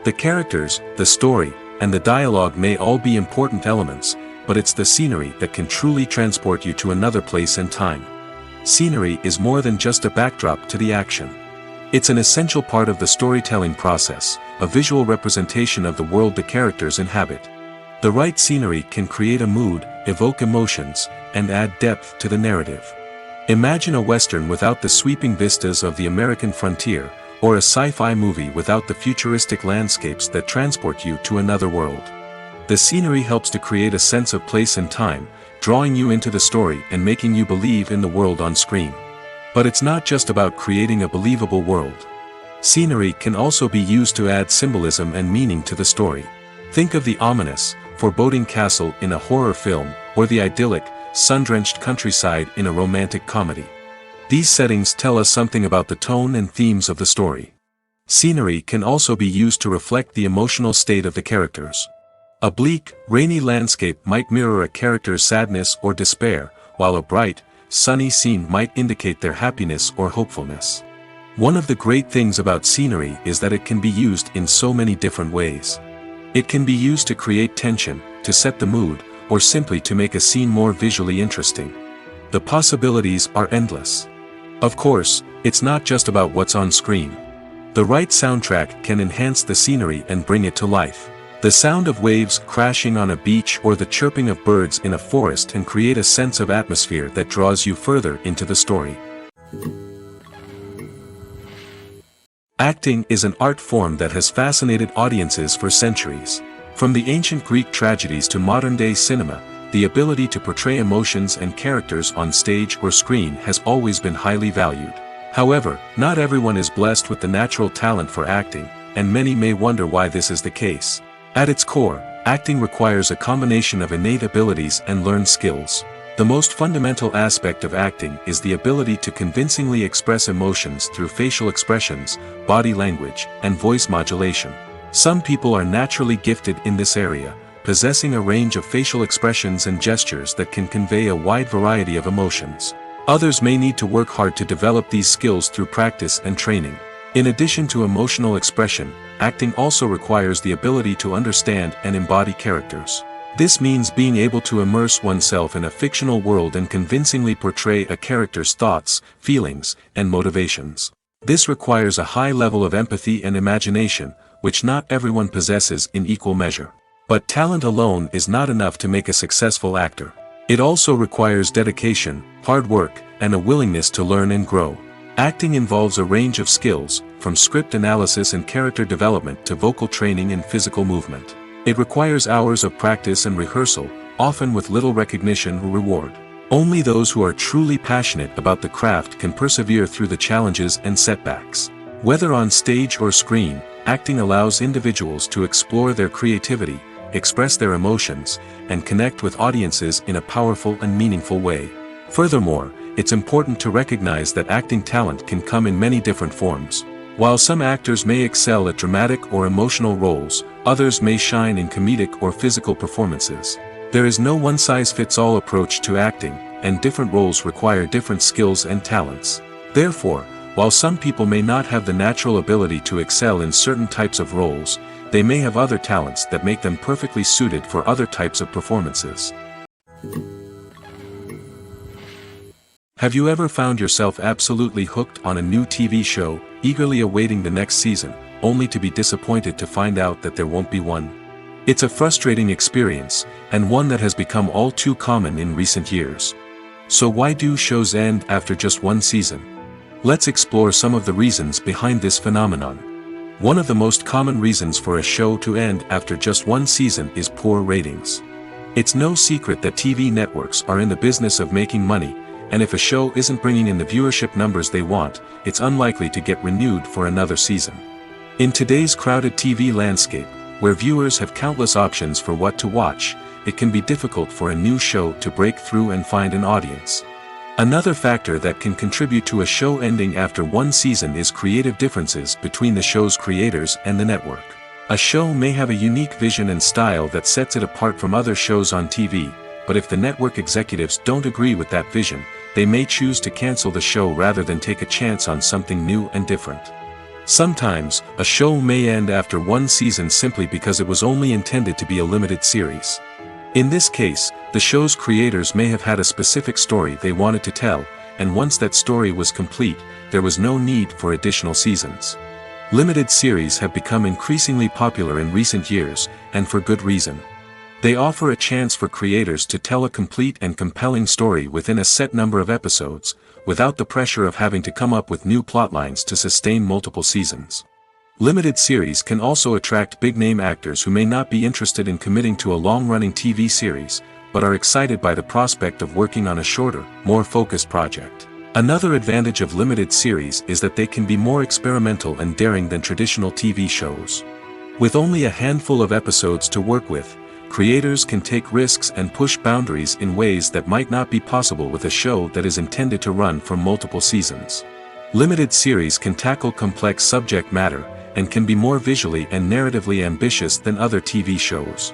The characters, the story, and the dialogue may all be important elements, but it's the scenery that can truly transport you to another place and time. Scenery is more than just a backdrop to the action. It's an essential part of the storytelling process, a visual representation of the world the characters inhabit. The right scenery can create a mood, evoke emotions, and add depth to the narrative. Imagine a Western without the sweeping vistas of the American frontier, or a sci-fi movie without the futuristic landscapes that transport you to another world. The scenery helps to create a sense of place and time, drawing you into the story and making you believe in the world on screen. But it's not just about creating a believable world. Scenery can also be used to add symbolism and meaning to the story. Think of the ominous, foreboding castle in a horror film, or the idyllic, sun-drenched countryside in a romantic comedy. These settings tell us something about the tone and themes of the story. Scenery can also be used to reflect the emotional state of the characters. A bleak, rainy landscape might mirror a character's sadness or despair, while a bright, sunny scene might indicate their happiness or hopefulness. One of the great things about scenery is that it can be used in so many different ways. It can be used to create tension, to set the mood, or simply to make a scene more visually interesting. The possibilities are endless. Of course, it's not just about what's on screen. The right soundtrack can enhance the scenery and bring it to life. The sound of waves crashing on a beach or the chirping of birds in a forest can create a sense of atmosphere that draws you further into the story. Acting is an art form that has fascinated audiences for centuries. From the ancient Greek tragedies to modern-day cinema, the ability to portray emotions and characters on stage or screen has always been highly valued. However, not everyone is blessed with the natural talent for acting, and many may wonder why this is the case. At its core, acting requires a combination of innate abilities and learned skills. The most fundamental aspect of acting is the ability to convincingly express emotions through facial expressions, body language, and voice modulation. Some people are naturally gifted in this area, possessing a range of facial expressions and gestures that can convey a wide variety of emotions. Others may need to work hard to develop these skills through practice and training. In addition to emotional expression, acting also requires the ability to understand and embody characters. This means being able to immerse oneself in a fictional world and convincingly portray a character's thoughts, feelings, and motivations. This requires a high level of empathy and imagination, which not everyone possesses in equal measure. But talent alone is not enough to make a successful actor. It also requires dedication, hard work, and a willingness to learn and grow. Acting involves a range of skills, from script analysis and character development to vocal training and physical movement. It requires hours of practice and rehearsal, often with little recognition or reward. Only those who are truly passionate about the craft can persevere through the challenges and setbacks. Whether on stage or screen, acting allows individuals to explore their creativity, express their emotions, and connect with audiences in a powerful and meaningful way. Furthermore, it's important to recognize that acting talent can come in many different forms. While some actors may excel at dramatic or emotional roles, others may shine in comedic or physical performances. There is no one-size-fits-all approach to acting, and different roles require different skills and talents. Therefore, while some people may not have the natural ability to excel in certain types of roles, they may have other talents that make them perfectly suited for other types of performances. Have you ever found yourself absolutely hooked on a new TV show, eagerly awaiting the next season, only to be disappointed to find out that there won't be one? It's a frustrating experience, and one that has become all too common in recent years. So why do shows end after just one season? Let's explore some of the reasons behind this phenomenon. One of the most common reasons for a show to end after just one season is poor ratings. It's no secret that TV networks are in the business of making money, and if a show isn't bringing in the viewership numbers they want, it's unlikely to get renewed for another season. In today's crowded TV landscape, where viewers have countless options for what to watch, it can be difficult for a new show to break through and find an audience. Another factor that can contribute to a show ending after one season is creative differences between the show's creators and the network. A show may have a unique vision and style that sets it apart from other shows on TV, but if the network executives don't agree with that vision, they may choose to cancel the show rather than take a chance on something new and different. Sometimes, a show may end after one season simply because it was only intended to be a limited series. In this case, the show's creators may have had a specific story they wanted to tell, and once that story was complete, there was no need for additional seasons. Limited series have become increasingly popular in recent years, and for good reason. They offer a chance for creators to tell a complete and compelling story within a set number of episodes, without the pressure of having to come up with new plotlines to sustain multiple seasons. Limited series can also attract big-name actors who may not be interested in committing to a long-running TV series, but are excited by the prospect of working on a shorter, more focused project. Another advantage of limited series is that they can be more experimental and daring than traditional TV shows. With only a handful of episodes to work with, creators can take risks and push boundaries in ways that might not be possible with a show that is intended to run for multiple seasons. Limited series can tackle complex subject matter, and can be more visually and narratively ambitious than other TV shows.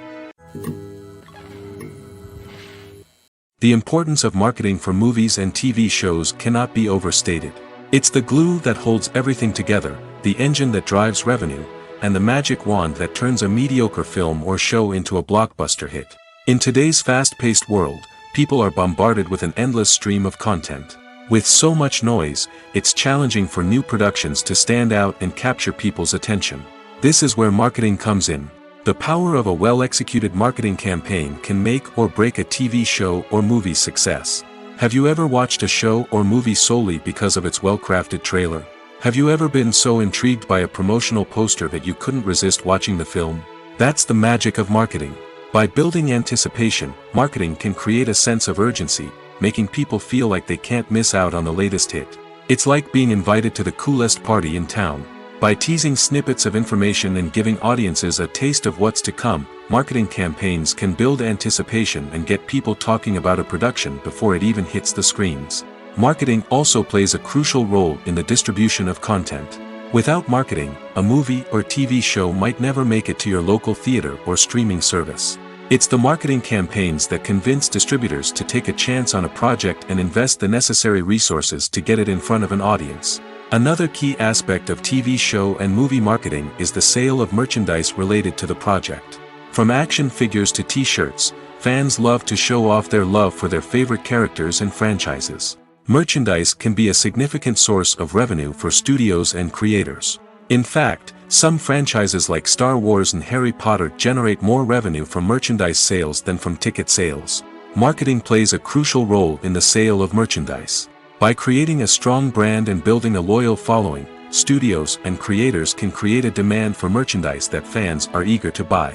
The importance of marketing for movies and TV shows cannot be overstated. It's the glue that holds everything together, the engine that drives revenue, and the magic wand that turns a mediocre film or show into a blockbuster hit. In today's fast-paced world, people are bombarded with an endless stream of content. With so much noise, it's challenging for new productions to stand out and capture people's attention. This is where marketing comes in. The power of a well-executed marketing campaign can make or break a TV show or movie's success. Have you ever watched a show or movie solely because of its well-crafted trailer? Have you ever been so intrigued by a promotional poster that you couldn't resist watching the film? That's the magic of marketing. By building anticipation, marketing can create a sense of urgency, making people feel like they can't miss out on the latest hit. It's like being invited to the coolest party in town. By teasing snippets of information and giving audiences a taste of what's to come, marketing campaigns can build anticipation and get people talking about a production before it even hits the screens. Marketing also plays a crucial role in the distribution of content. Without marketing, a movie or TV show might never make it to your local theater or streaming service. It's the marketing campaigns that convince distributors to take a chance on a project and invest the necessary resources to get it in front of an audience. Another key aspect of TV show and movie marketing is the sale of merchandise related to the project. From action figures to t-shirts, fans love to show off their love for their favorite characters and franchises. Merchandise can be a significant source of revenue for studios and creators. In fact, some franchises like Star Wars and Harry Potter generate more revenue from merchandise sales than from ticket sales. Marketing plays a crucial role in the sale of merchandise. By creating a strong brand and building a loyal following, studios and creators can create a demand for merchandise that fans are eager to buy.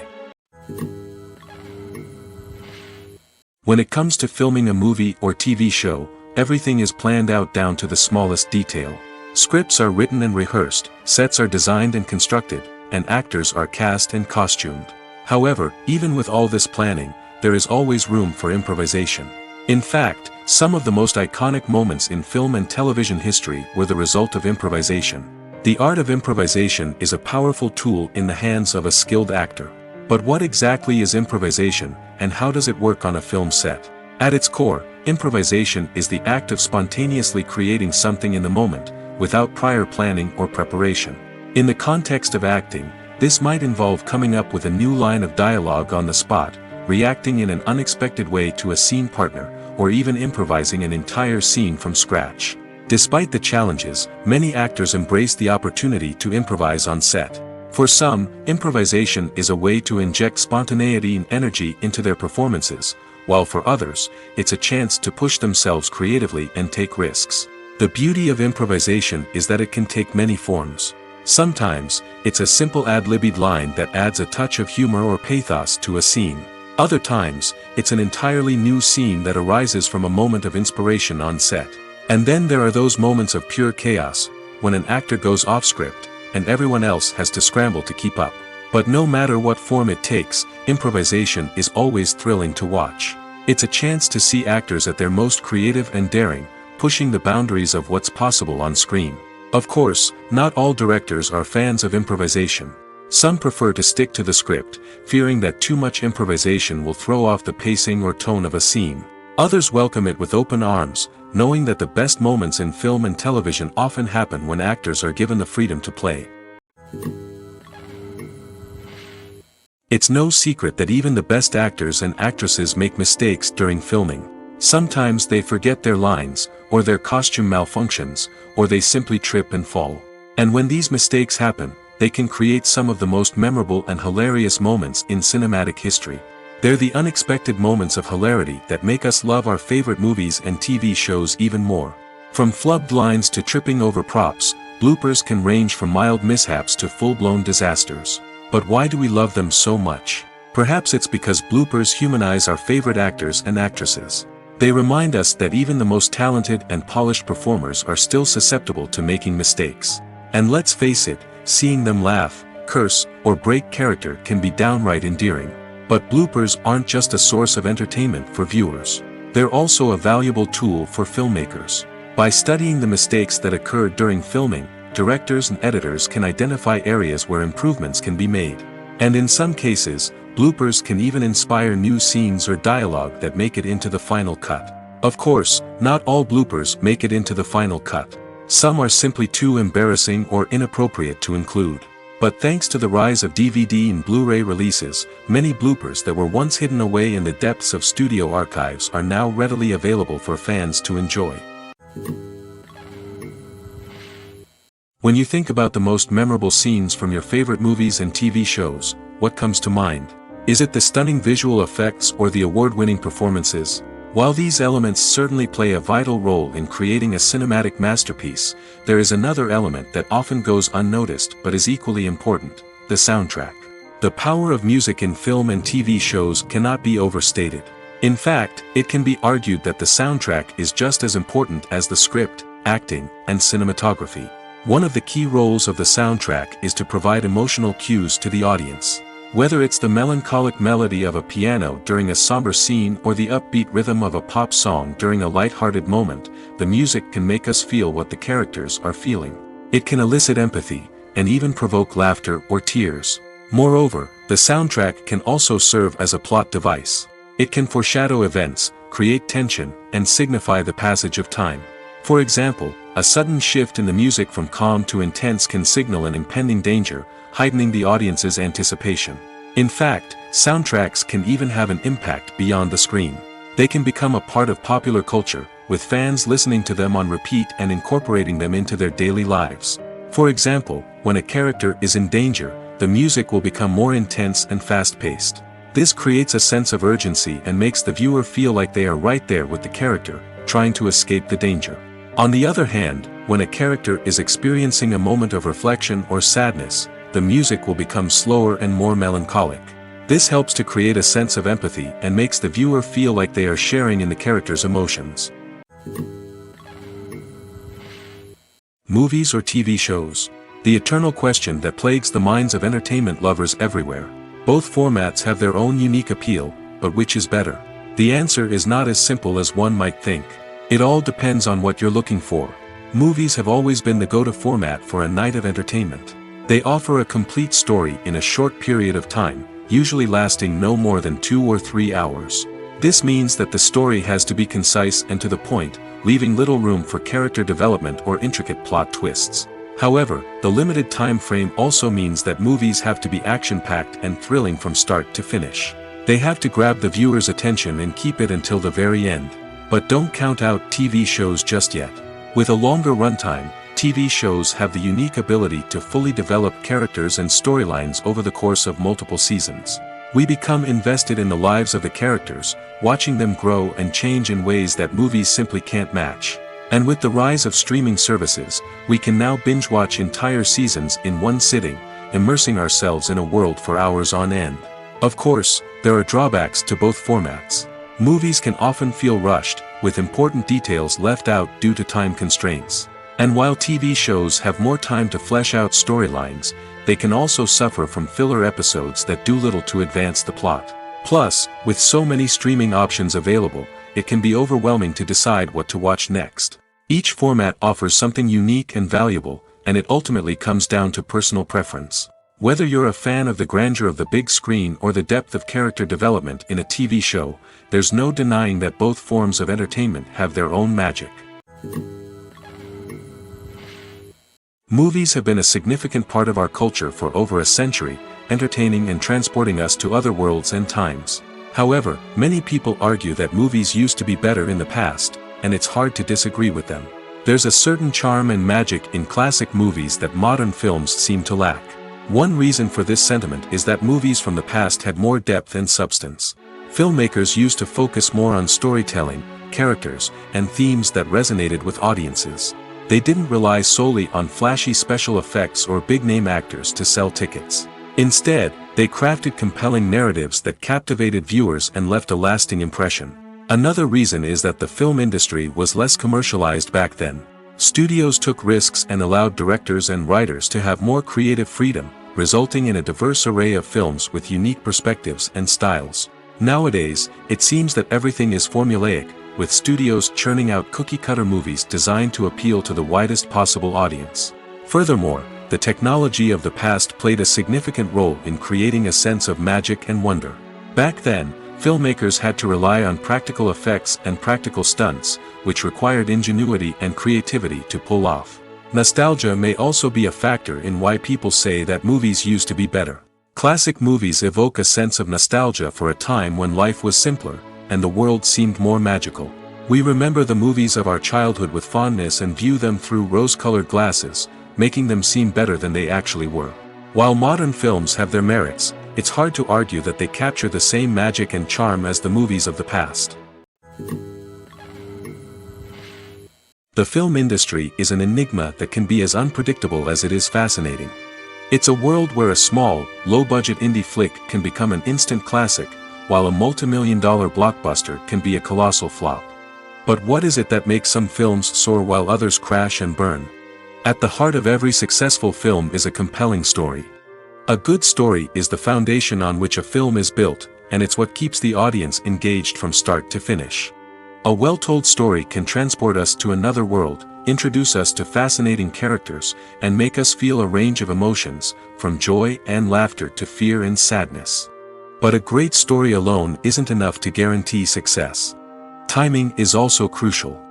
When it comes to filming a movie or TV show, everything is planned out down to the smallest detail. Scripts are written and rehearsed, sets are designed and constructed, and actors are cast and costumed. However, even with all this planning, there is always room for improvisation. In fact, some of the most iconic moments in film and television history were the result of improvisation. The art of improvisation is a powerful tool in the hands of a skilled actor. But what exactly is improvisation, and how does it work on a film set? At its core, improvisation is the act of spontaneously creating something in the moment, without prior planning or preparation. In the context of acting, this might involve coming up with a new line of dialogue on the spot, reacting in an unexpected way to a scene partner, or even improvising an entire scene from scratch. Despite the challenges, many actors embrace the opportunity to improvise on set. For some, improvisation is a way to inject spontaneity and energy into their performances, while for others, it's a chance to push themselves creatively and take risks. The beauty of improvisation is that it can take many forms. Sometimes, it's a simple ad-libbed line that adds a touch of humor or pathos to a scene. Other times, it's an entirely new scene that arises from a moment of inspiration on set. And then there are those moments of pure chaos, when an actor goes off script, and everyone else has to scramble to keep up. But no matter what form it takes, improvisation is always thrilling to watch. It's a chance to see actors at their most creative and daring, pushing the boundaries of what's possible on screen. Of course, not all directors are fans of improvisation. Some prefer to stick to the script, fearing that too much improvisation will throw off the pacing or tone of a scene. Others welcome it with open arms, knowing that the best moments in film and television often happen when actors are given the freedom to play. It's no secret that even the best actors and actresses make mistakes during filming. Sometimes they forget their lines, or their costume malfunctions, or they simply trip and fall. And when these mistakes happen, they can create some of the most memorable and hilarious moments in cinematic history. They're the unexpected moments of hilarity that make us love our favorite movies and TV shows even more. From flubbed lines to tripping over props, bloopers can range from mild mishaps to full-blown disasters. But why do we love them so much? Perhaps it's because bloopers humanize our favorite actors and actresses. They remind us that even the most talented and polished performers are still susceptible to making mistakes. And let's face it, seeing them laugh, curse, or break character can be downright endearing. But bloopers aren't just a source of entertainment for viewers. They're also a valuable tool for filmmakers. By studying the mistakes that occurred during filming, directors and editors can identify areas where improvements can be made. And in some cases, bloopers can even inspire new scenes or dialogue that make it into the final cut. Of course, not all bloopers make it into the final cut. Some are simply too embarrassing or inappropriate to include. But thanks to the rise of DVD and Blu-ray releases, many bloopers that were once hidden away in the depths of studio archives are now readily available for fans to enjoy. When you think about the most memorable scenes from your favorite movies and TV shows, what comes to mind? Is it the stunning visual effects or the award-winning performances? While these elements certainly play a vital role in creating a cinematic masterpiece, there is another element that often goes unnoticed but is equally important: the soundtrack. The power of music in film and TV shows cannot be overstated. In fact, it can be argued that the soundtrack is just as important as the script, acting, and cinematography. One of the key roles of the soundtrack is to provide emotional cues to the audience. Whether it's the melancholic melody of a piano during a somber scene or the upbeat rhythm of a pop song during a light-hearted moment, the music can make us feel what the characters are feeling. It can elicit empathy, and even provoke laughter or tears. Moreover, the soundtrack can also serve as a plot device. It can foreshadow events, create tension, and signify the passage of time. For example, a sudden shift in the music from calm to intense can signal an impending danger, heightening the audience's anticipation. In fact, soundtracks can even have an impact beyond the screen. They can become a part of popular culture, with fans listening to them on repeat and incorporating them into their daily lives. For example, when a character is in danger, the music will become more intense and fast-paced. This creates a sense of urgency and makes the viewer feel like they are right there with the character, trying to escape the danger. On the other hand, when a character is experiencing a moment of reflection or sadness, the music will become slower and more melancholic. This helps to create a sense of empathy and makes the viewer feel like they are sharing in the character's emotions. Movies or TV shows? The eternal question that plagues the minds of entertainment lovers everywhere. Both formats have their own unique appeal, but which is better? The answer is not as simple as one might think. It all depends on what you're looking for. Movies have always been the go-to format for a night of entertainment. They offer a complete story in a short period of time, usually lasting no more than 2 or 3 hours. This means that the story has to be concise and to the point, leaving little room for character development or intricate plot twists. However, the limited time frame also means that movies have to be action-packed and thrilling from start to finish. They have to grab the viewer's attention and keep it until the very end. But don't count out TV shows just yet. With a longer runtime, TV shows have the unique ability to fully develop characters and storylines over the course of multiple seasons. We become invested in the lives of the characters, watching them grow and change in ways that movies simply can't match. And with the rise of streaming services, we can now binge-watch entire seasons in one sitting, immersing ourselves in a world for hours on end. Of course, there are drawbacks to both formats. Movies can often feel rushed, with important details left out due to time constraints. And while TV shows have more time to flesh out storylines, they can also suffer from filler episodes that do little to advance the plot. Plus, with so many streaming options available, it can be overwhelming to decide what to watch next. Each format offers something unique and valuable, and it ultimately comes down to personal preference. Whether you're a fan of the grandeur of the big screen or the depth of character development in a TV show, there's no denying that both forms of entertainment have their own magic. Movies have been a significant part of our culture for over a century, entertaining and transporting us to other worlds and times. However, many people argue that movies used to be better in the past, and it's hard to disagree with them. There's a certain charm and magic in classic movies that modern films seem to lack. One reason for this sentiment is that movies from the past had more depth and substance. Filmmakers used to focus more on storytelling, characters, and themes that resonated with audiences. They didn't rely solely on flashy special effects or big-name actors to sell tickets. Instead, they crafted compelling narratives that captivated viewers and left a lasting impression. Another reason is that the film industry was less commercialized back then. Studios took risks and allowed directors and writers to have more creative freedom, resulting in a diverse array of films with unique perspectives and styles. Nowadays, it seems that everything is formulaic, with studios churning out cookie-cutter movies designed to appeal to the widest possible audience. Furthermore, the technology of the past played a significant role in creating a sense of magic and wonder. Back then, filmmakers had to rely on practical effects and practical stunts, which required ingenuity and creativity to pull off. Nostalgia may also be a factor in why people say that movies used to be better. Classic movies evoke a sense of nostalgia for a time when life was simpler, and the world seemed more magical. We remember the movies of our childhood with fondness and view them through rose-colored glasses, making them seem better than they actually were. While modern films have their merits, it's hard to argue that they capture the same magic and charm as the movies of the past. The film industry is an enigma that can be as unpredictable as it is fascinating. It's a world where a small, low-budget indie flick can become an instant classic, while a multi-million-dollar blockbuster can be a colossal flop. But what is it that makes some films soar while others crash and burn? At the heart of every successful film is a compelling story. A good story is the foundation on which a film is built, and it's what keeps the audience engaged from start to finish. A well-told story can transport us to another world, introduce us to fascinating characters, and make us feel a range of emotions, from joy and laughter to fear and sadness. But a great story alone isn't enough to guarantee success. Timing is also crucial.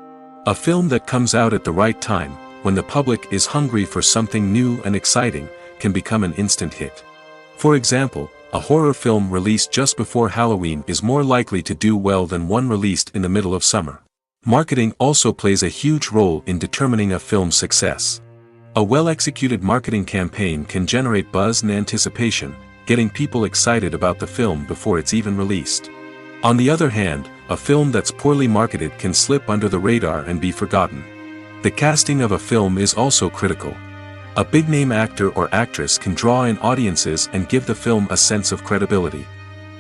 A film that comes out at the right time, when the public is hungry for something new and exciting, can become an instant hit. For example, a horror film released just before Halloween is more likely to do well than one released in the middle of summer. Marketing also plays a huge role in determining a film's success. A well-executed marketing campaign can generate buzz and anticipation, getting people excited about the film before it's even released. On the other hand, a film that's poorly marketed can slip under the radar and be forgotten. The casting of a film is also critical. A big-name actor or actress can draw in audiences and give the film a sense of credibility.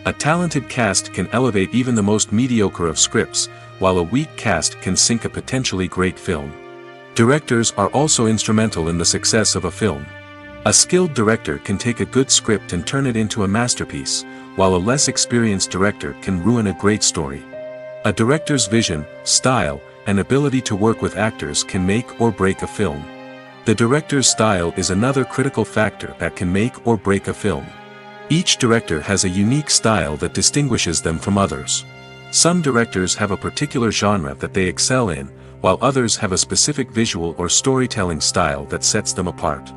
A talented cast can elevate even the most mediocre of scripts, while a weak cast can sink a potentially great film. Directors are also instrumental in the success of a film. A skilled director can take a good script and turn it into a masterpiece, while a less experienced director can ruin a great story. A director's vision, style, and ability to work with actors can make or break a film. The director's style is another critical factor that can make or break a film. Each director has a unique style that distinguishes them from others. Some directors have a particular genre that they excel in, while others have a specific visual or storytelling style that sets them apart.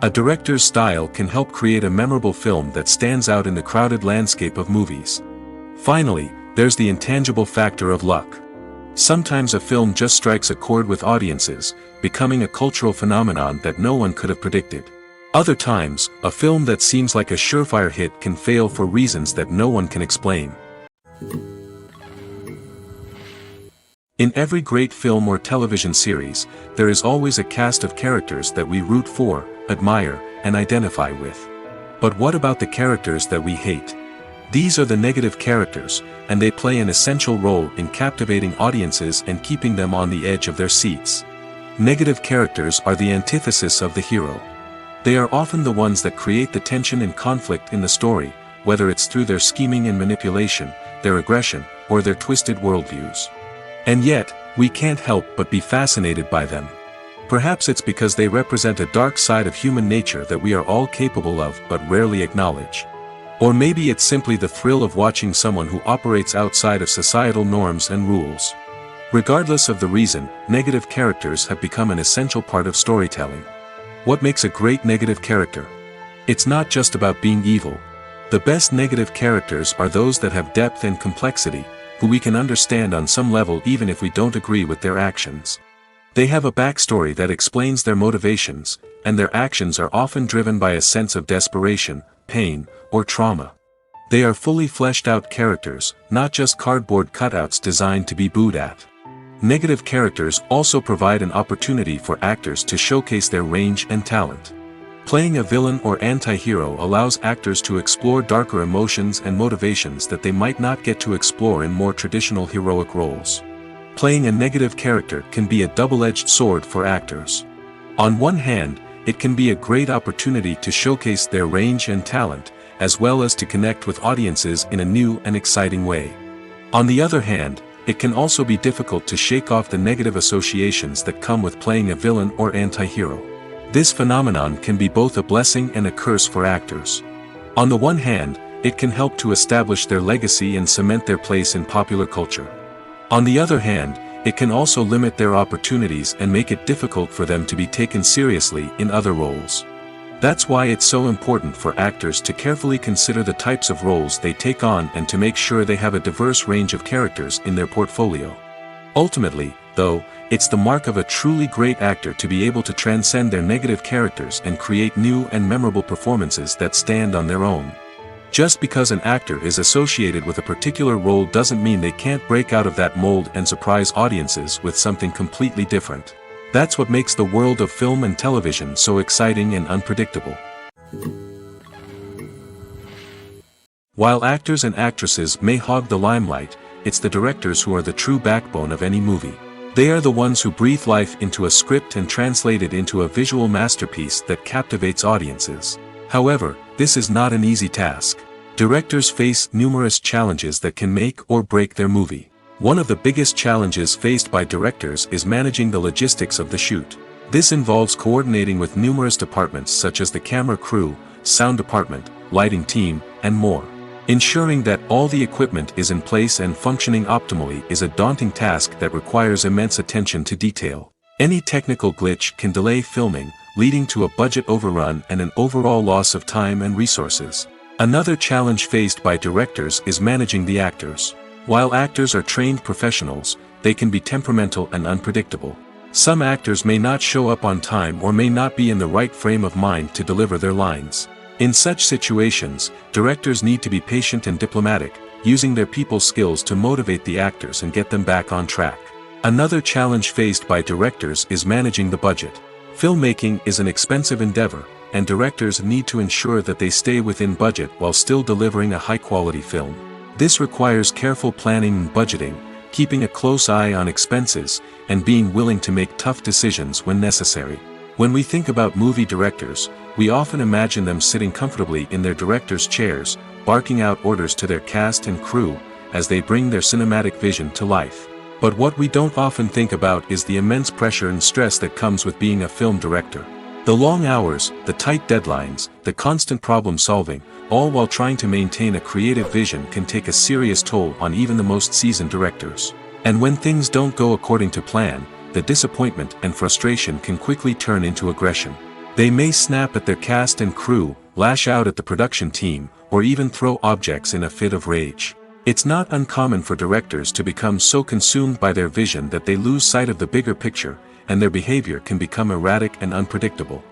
A director's style can help create a memorable film that stands out in the crowded landscape of movies. Finally, there's the intangible factor of luck. Sometimes a film just strikes a chord with audiences, becoming a cultural phenomenon that no one could have predicted. Other times, a film that seems like a surefire hit can fail for reasons that no one can explain. In every great film or television series, there is always a cast of characters that we root for, admire, and identify with. But what about the characters that we hate? These are the negative characters, and they play an essential role in captivating audiences and keeping them on the edge of their seats. Negative characters are the antithesis of the hero. They are often the ones that create the tension and conflict in the story, whether it's through their scheming and manipulation, their aggression, or their twisted worldviews. And yet, we can't help but be fascinated by them. Perhaps it's because they represent a dark side of human nature that we are all capable of but rarely acknowledge. Or maybe it's simply the thrill of watching someone who operates outside of societal norms and rules. Regardless of the reason, negative characters have become an essential part of storytelling. What makes a great negative character? It's not just about being evil. The best negative characters are those that have depth and complexity, who we can understand on some level even if we don't agree with their actions. They have a backstory that explains their motivations, and their actions are often driven by a sense of desperation, pain, or trauma. They are fully fleshed out characters, not just cardboard cutouts designed to be booed at. Negative characters also provide an opportunity for actors to showcase their range and talent. Playing a villain or anti-hero allows actors to explore darker emotions and motivations that they might not get to explore in more traditional heroic roles. Playing a negative character can be a double-edged sword for actors. On one hand, it can be a great opportunity to showcase their range and talent, as well as to connect with audiences in a new and exciting way. On the other hand, it can also be difficult to shake off the negative associations that come with playing a villain or anti-hero. This phenomenon can be both a blessing and a curse for actors. On the one hand, it can help to establish their legacy and cement their place in popular culture. On the other hand, it can also limit their opportunities and make it difficult for them to be taken seriously in other roles. That's why it's so important for actors to carefully consider the types of roles they take on and to make sure they have a diverse range of characters in their portfolio. Ultimately, though, it's the mark of a truly great actor to be able to transcend their negative characters and create new and memorable performances that stand on their own. Just because an actor is associated with a particular role doesn't mean they can't break out of that mold and surprise audiences with something completely different. That's what makes the world of film and television so exciting and unpredictable. While actors and actresses may hog the limelight, it's the directors who are the true backbone of any movie. They are the ones who breathe life into a script and translate it into a visual masterpiece that captivates audiences. However, this is not an easy task. Directors face numerous challenges that can make or break their movie. One of the biggest challenges faced by directors is managing the logistics of the shoot. This involves coordinating with numerous departments such as the camera crew, sound department, lighting team, and more. Ensuring that all the equipment is in place and functioning optimally is a daunting task that requires immense attention to detail. Any technical glitch can delay filming, leading to a budget overrun and an overall loss of time and resources. Another challenge faced by directors is managing the actors. While actors are trained professionals, they can be temperamental and unpredictable. Some actors may not show up on time or may not be in the right frame of mind to deliver their lines. In such situations, directors need to be patient and diplomatic, using their people skills to motivate the actors and get them back on track. Another challenge faced by directors is managing the budget. Filmmaking is an expensive endeavor, and directors need to ensure that they stay within budget while still delivering a high-quality film. This requires careful planning and budgeting, keeping a close eye on expenses, and being willing to make tough decisions when necessary. When we think about movie directors, we often imagine them sitting comfortably in their director's chairs, barking out orders to their cast and crew, as they bring their cinematic vision to life. But what we don't often think about is the immense pressure and stress that comes with being a film director. The long hours, the tight deadlines, the constant problem solving, all while trying to maintain a creative vision can take a serious toll on even the most seasoned directors. And when things don't go according to plan, the disappointment and frustration can quickly turn into aggression. They may snap at their cast and crew, lash out at the production team, or even throw objects in a fit of rage. It's not uncommon for directors to become so consumed by their vision that they lose sight of the bigger picture, and their behavior can become erratic and unpredictable.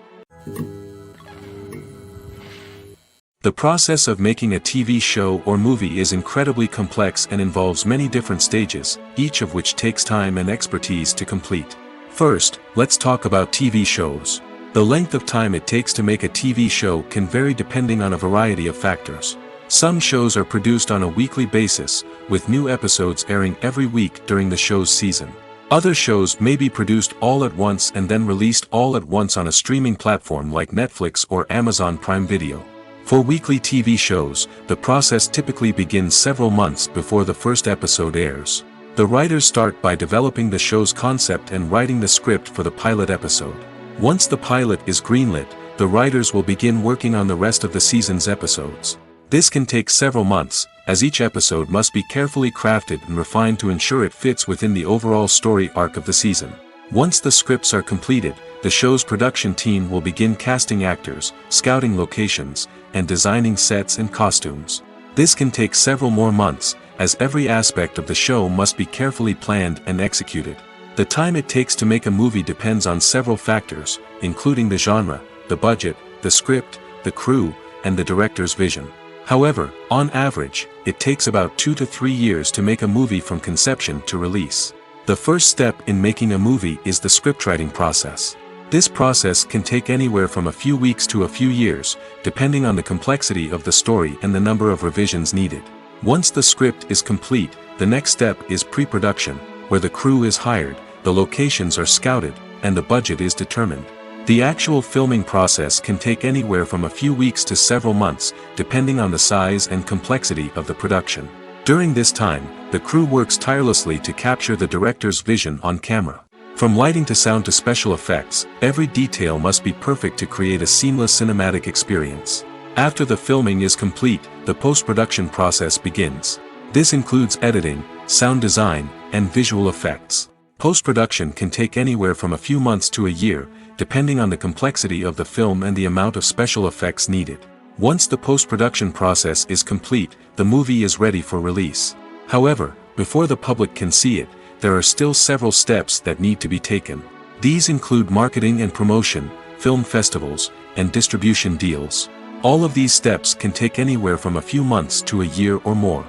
The process of making a TV show or movie is incredibly complex and involves many different stages, each of which takes time and expertise to complete. First, let's talk about TV shows. The length of time it takes to make a TV show can vary depending on a variety of factors. Some shows are produced on a weekly basis, with new episodes airing every week during the show's season. Other shows may be produced all at once and then released all at once on a streaming platform like Netflix or Amazon Prime Video. For weekly TV shows, the process typically begins several months before the first episode airs. The writers start by developing the show's concept and writing the script for the pilot episode. Once the pilot is greenlit, the writers will begin working on the rest of the season's episodes. This can take several months, as each episode must be carefully crafted and refined to ensure it fits within the overall story arc of the season. Once the scripts are completed, the show's production team will begin casting actors, scouting locations, and designing sets and costumes. This can take several more months, as every aspect of the show must be carefully planned and executed. The time it takes to make a movie depends on several factors, including the genre, the budget, the script, the crew, and the director's vision. However, on average, it takes about 2 to 3 years to make a movie from conception to release. The first step in making a movie is the scriptwriting process. This process can take anywhere from a few weeks to a few years, depending on the complexity of the story and the number of revisions needed. Once the script is complete, the next step is pre-production, where the crew is hired, the locations are scouted, and the budget is determined. The actual filming process can take anywhere from a few weeks to several months, depending on the size and complexity of the production. During this time, the crew works tirelessly to capture the director's vision on camera. From lighting to sound to special effects, every detail must be perfect to create a seamless cinematic experience. After the filming is complete, the post-production process begins. This includes editing, sound design, and visual effects. Post-production can take anywhere from a few months to a year, depending on the complexity of the film and the amount of special effects needed. Once the post-production process is complete, the movie is ready for release. However, before the public can see it, there are still several steps that need to be taken. These include marketing and promotion, film festivals, and distribution deals. All of these steps can take anywhere from a few months to a year or more.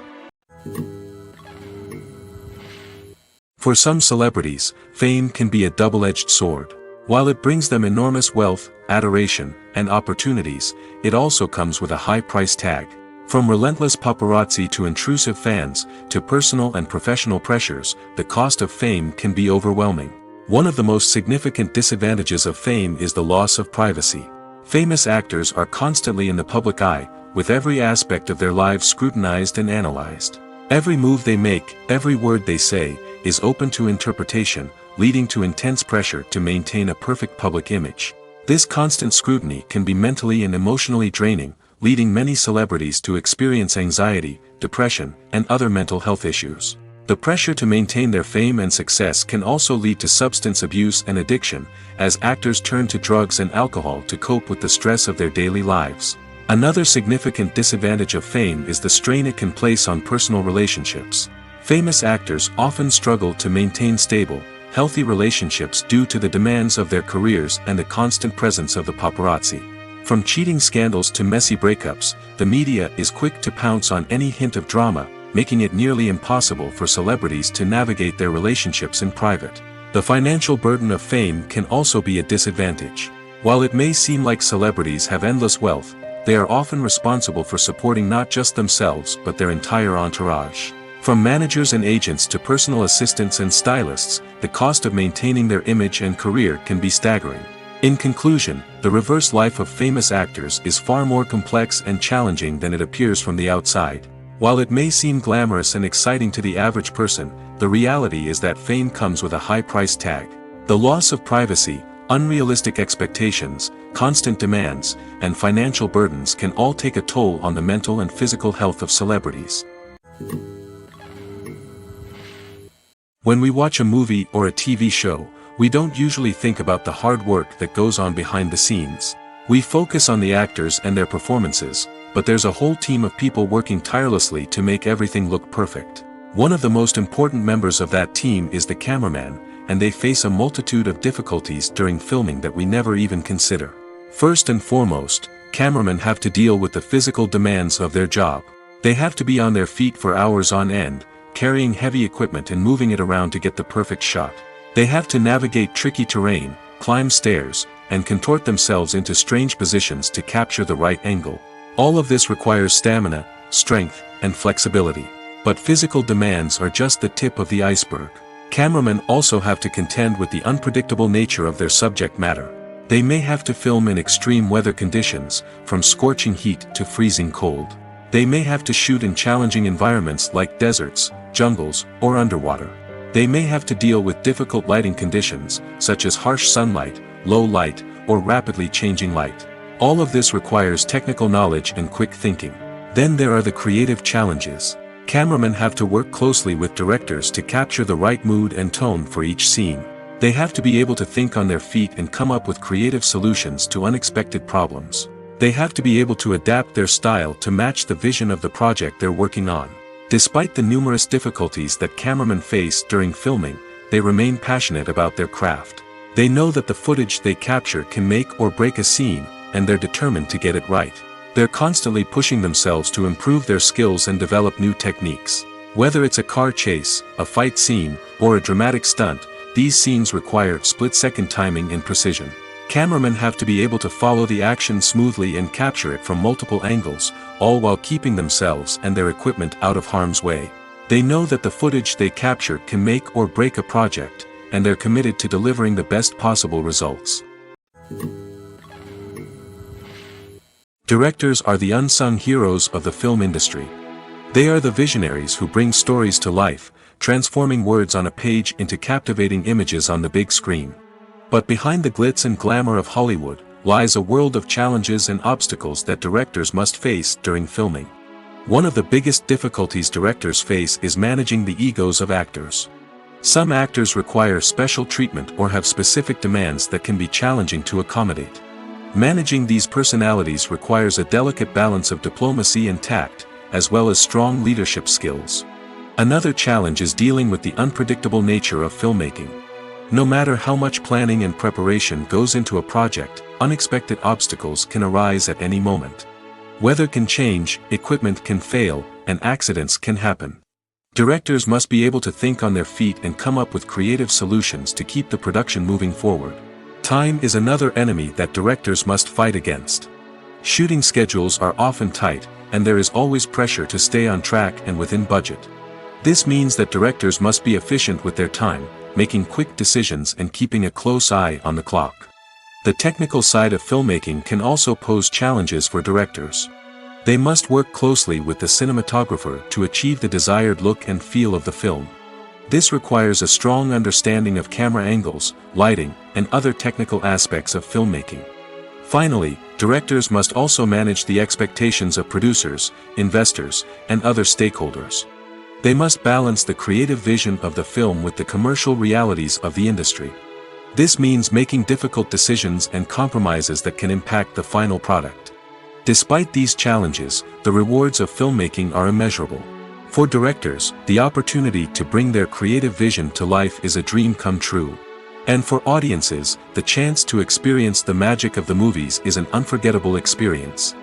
For some celebrities, fame can be a double-edged sword. While it brings them enormous wealth, adoration, and opportunities, it also comes with a high price tag. From relentless paparazzi to intrusive fans, to personal and professional pressures, the cost of fame can be overwhelming. One of the most significant disadvantages of fame is the loss of privacy. Famous actors are constantly in the public eye, with every aspect of their lives scrutinized and analyzed. Every move they make, every word they say, is open to interpretation, leading to intense pressure to maintain a perfect public image. This constant scrutiny can be mentally and emotionally draining, leading many celebrities to experience anxiety, depression, and other mental health issues. The pressure to maintain their fame and success can also lead to substance abuse and addiction, as actors turn to drugs and alcohol to cope with the stress of their daily lives. Another significant disadvantage of fame is the strain it can place on personal relationships. Famous actors often struggle to maintain stable, healthy relationships due to the demands of their careers and the constant presence of the paparazzi. From cheating scandals to messy breakups, the media is quick to pounce on any hint of drama, making it nearly impossible for celebrities to navigate their relationships in private. The financial burden of fame can also be a disadvantage. While it may seem like celebrities have endless wealth, they are often responsible for supporting not just themselves but their entire entourage. From managers and agents to personal assistants and stylists, the cost of maintaining their image and career can be staggering. In conclusion, the reverse life of famous actors is far more complex and challenging than it appears from the outside. While it may seem glamorous and exciting to the average person, the reality is that fame comes with a high price tag. The loss of privacy, unrealistic expectations, constant demands, and financial burdens can all take a toll on the mental and physical health of celebrities. When we watch a movie or a TV show, we don't usually think about the hard work that goes on behind the scenes. We focus on the actors and their performances, but there's a whole team of people working tirelessly to make everything look perfect. One of the most important members of that team is the cameraman, and they face a multitude of difficulties during filming that we never even consider. First and foremost, cameramen have to deal with the physical demands of their job. They have to be on their feet for hours on end, carrying heavy equipment and moving it around to get the perfect shot. They have to navigate tricky terrain, climb stairs, and contort themselves into strange positions to capture the right angle. All of this requires stamina, strength, and flexibility. But physical demands are just the tip of the iceberg. Cameramen also have to contend with the unpredictable nature of their subject matter. They may have to film in extreme weather conditions, from scorching heat to freezing cold. They may have to shoot in challenging environments like deserts, jungles, or underwater. They may have to deal with difficult lighting conditions, such as harsh sunlight, low light, or rapidly changing light. All of this requires technical knowledge and quick thinking. Then there are the creative challenges. Cameramen have to work closely with directors to capture the right mood and tone for each scene. They have to be able to think on their feet and come up with creative solutions to unexpected problems. They have to be able to adapt their style to match the vision of the project they're working on. Despite the numerous difficulties that cameramen face during filming, they remain passionate about their craft. They know that the footage they capture can make or break a scene, and they're determined to get it right. They're constantly pushing themselves to improve their skills and develop new techniques. Whether it's a car chase, a fight scene, or a dramatic stunt, these scenes require split-second timing and precision. Cameramen have to be able to follow the action smoothly and capture it from multiple angles, all while keeping themselves and their equipment out of harm's way. They know that the footage they capture can make or break a project, and they're committed to delivering the best possible results. Directors are the unsung heroes of the film industry. They are the visionaries who bring stories to life, transforming words on a page into captivating images on the big screen. But behind the glitz and glamour of Hollywood lies a world of challenges and obstacles that directors must face during filming. One of the biggest difficulties directors face is managing the egos of actors. Some actors require special treatment or have specific demands that can be challenging to accommodate. Managing these personalities requires a delicate balance of diplomacy and tact, as well as strong leadership skills. Another challenge is dealing with the unpredictable nature of filmmaking. No matter how much planning and preparation goes into a project, unexpected obstacles can arise at any moment. Weather can change, equipment can fail, and accidents can happen. Directors must be able to think on their feet and come up with creative solutions to keep the production moving forward. Time is another enemy that directors must fight against. Shooting schedules are often tight, and there is always pressure to stay on track and within budget. This means that directors must be efficient with their time, making quick decisions and keeping a close eye on the clock. The technical side of filmmaking can also pose challenges for directors. They must work closely with the cinematographer to achieve the desired look and feel of the film. This requires a strong understanding of camera angles, lighting, and other technical aspects of filmmaking. Finally, directors must also manage the expectations of producers, investors, and other stakeholders. They must balance the creative vision of the film with the commercial realities of the industry. This means making difficult decisions and compromises that can impact the final product. Despite these challenges, the rewards of filmmaking are immeasurable. For directors, the opportunity to bring their creative vision to life is a dream come true. And for audiences, the chance to experience the magic of the movies is an unforgettable experience.